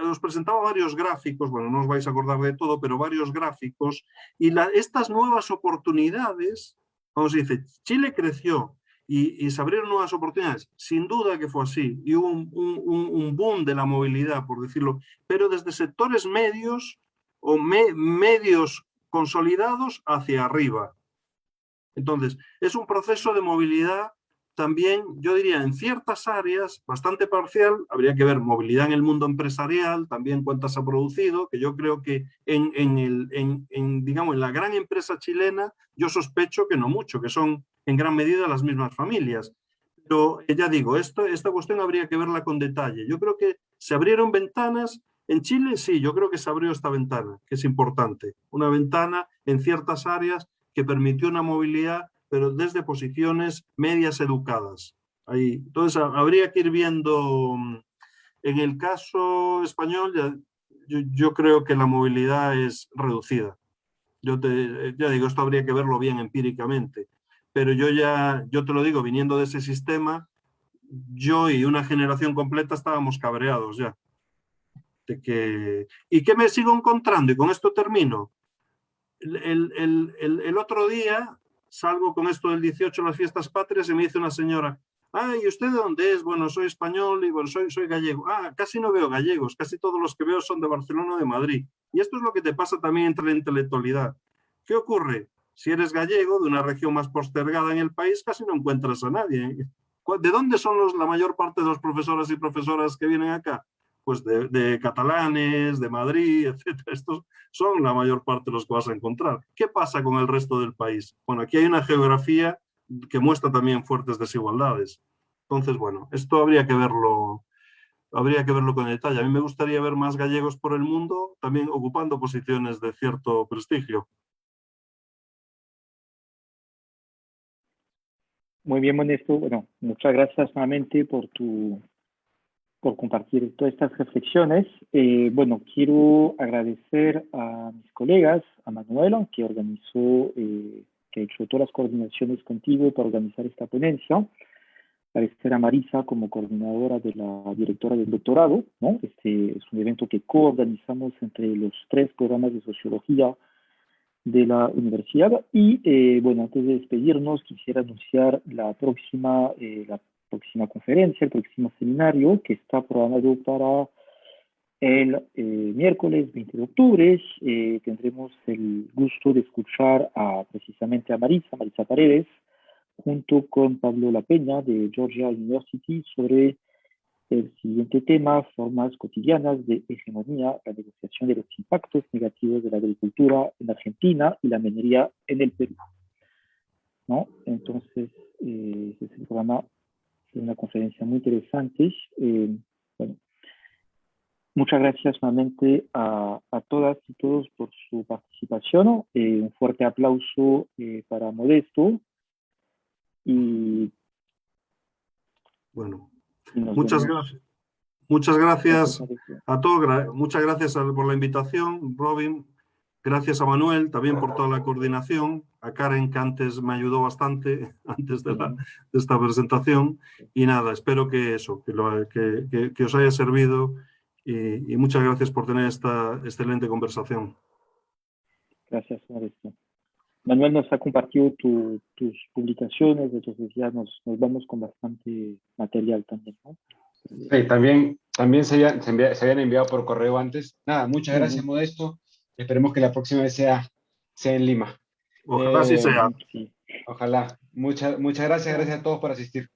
Os presentaba varios gráficos, bueno, no os vais a acordar de todo, pero varios gráficos, y estas nuevas oportunidades, como se dice, Chile creció y se abrieron nuevas oportunidades, sin duda que fue así, y hubo un boom de la movilidad, por decirlo, pero desde sectores medios o medios consolidados hacia arriba. Entonces, es un proceso de movilidad también, yo diría, en ciertas áreas, bastante parcial. Habría que ver movilidad en el mundo empresarial, también cuántas ha producido, que yo creo que digamos, en la gran empresa chilena, yo sospecho que no mucho, que son en gran medida las mismas familias. Pero ya digo, esta cuestión habría que verla con detalle. Yo creo que se abrieron ventanas. En Chile, sí, yo creo que se abrió esta ventana, que es importante. Una ventana en ciertas áreas que permitió una movilidad, pero desde posiciones medias educadas. Ahí. Entonces, habría que ir viendo. En el caso español, yo creo que la movilidad es reducida. Ya digo, esto habría que verlo bien empíricamente. Pero yo te lo digo, viniendo de ese sistema, yo y una generación completa estábamos cabreados ya. ¿Y qué me sigo encontrando? Y con esto termino. El otro día salgo con esto del 18, las fiestas patrias, y me dice una señora: ¿y usted de dónde es? Bueno, soy español y bueno, soy gallego. Casi no veo gallegos, casi todos los que veo son de Barcelona o de Madrid. Y esto es lo que te pasa también entre la intelectualidad. ¿Qué ocurre? Si eres gallego, de una región más postergada en el país, casi no encuentras a nadie. ¿De dónde son la mayor parte de los profesores y profesoras que vienen acá? Pues de catalanes, de Madrid, etc. Estos son la mayor parte de los que vas a encontrar. ¿Qué pasa con el resto del país? Bueno, aquí hay una geografía que muestra también fuertes desigualdades. Entonces, bueno, esto habría que verlo con detalle. A mí me gustaría ver más gallegos por el mundo, también ocupando posiciones de cierto prestigio. Muy bien, Modesto. Bueno, muchas gracias nuevamente por compartir todas estas reflexiones. Bueno, quiero agradecer a mis colegas, a Manuela, que organizó, que ha hecho todas las coordinaciones contigo para organizar esta ponencia. Agradecer a Marisa como coordinadora de la directora del doctorado, ¿no? Este es un evento que coorganizamos entre los 3 programas de sociología de la universidad. Y bueno, antes de despedirnos, quisiera anunciar la próxima conferencia, el próximo seminario, que está programado para el miércoles 20 de octubre. Tendremos el gusto de escuchar precisamente a Marisa Paredes, junto con Pablo La Peña de Georgia University, sobre el siguiente tema: formas cotidianas de hegemonía, la negociación de los impactos negativos de la agricultura en Argentina y la minería en el Perú, ¿no? Entonces, ese es el programa. Es una conferencia muy interesante. Bueno, muchas gracias nuevamente a todas y todos por su participación. Un fuerte aplauso para Modesto. Y bueno, muchas gracias. Muchas gracias a todos. Muchas gracias por la invitación, Robin. Gracias a Manuel también por toda la coordinación. A Karen, que antes me ayudó bastante, antes de esta presentación. Y nada, espero que os haya servido y muchas gracias por tener esta excelente conversación. Gracias, Modesto. Manuel nos ha compartido tus publicaciones, entonces ya nos vamos con bastante material también, ¿no? Sí, también se habían enviado por correo antes. Nada, muchas gracias, Modesto. Esperemos que la próxima vez sea en Lima. Ojalá así sea. Sí. Ojalá. Muchas gracias a todos por asistir.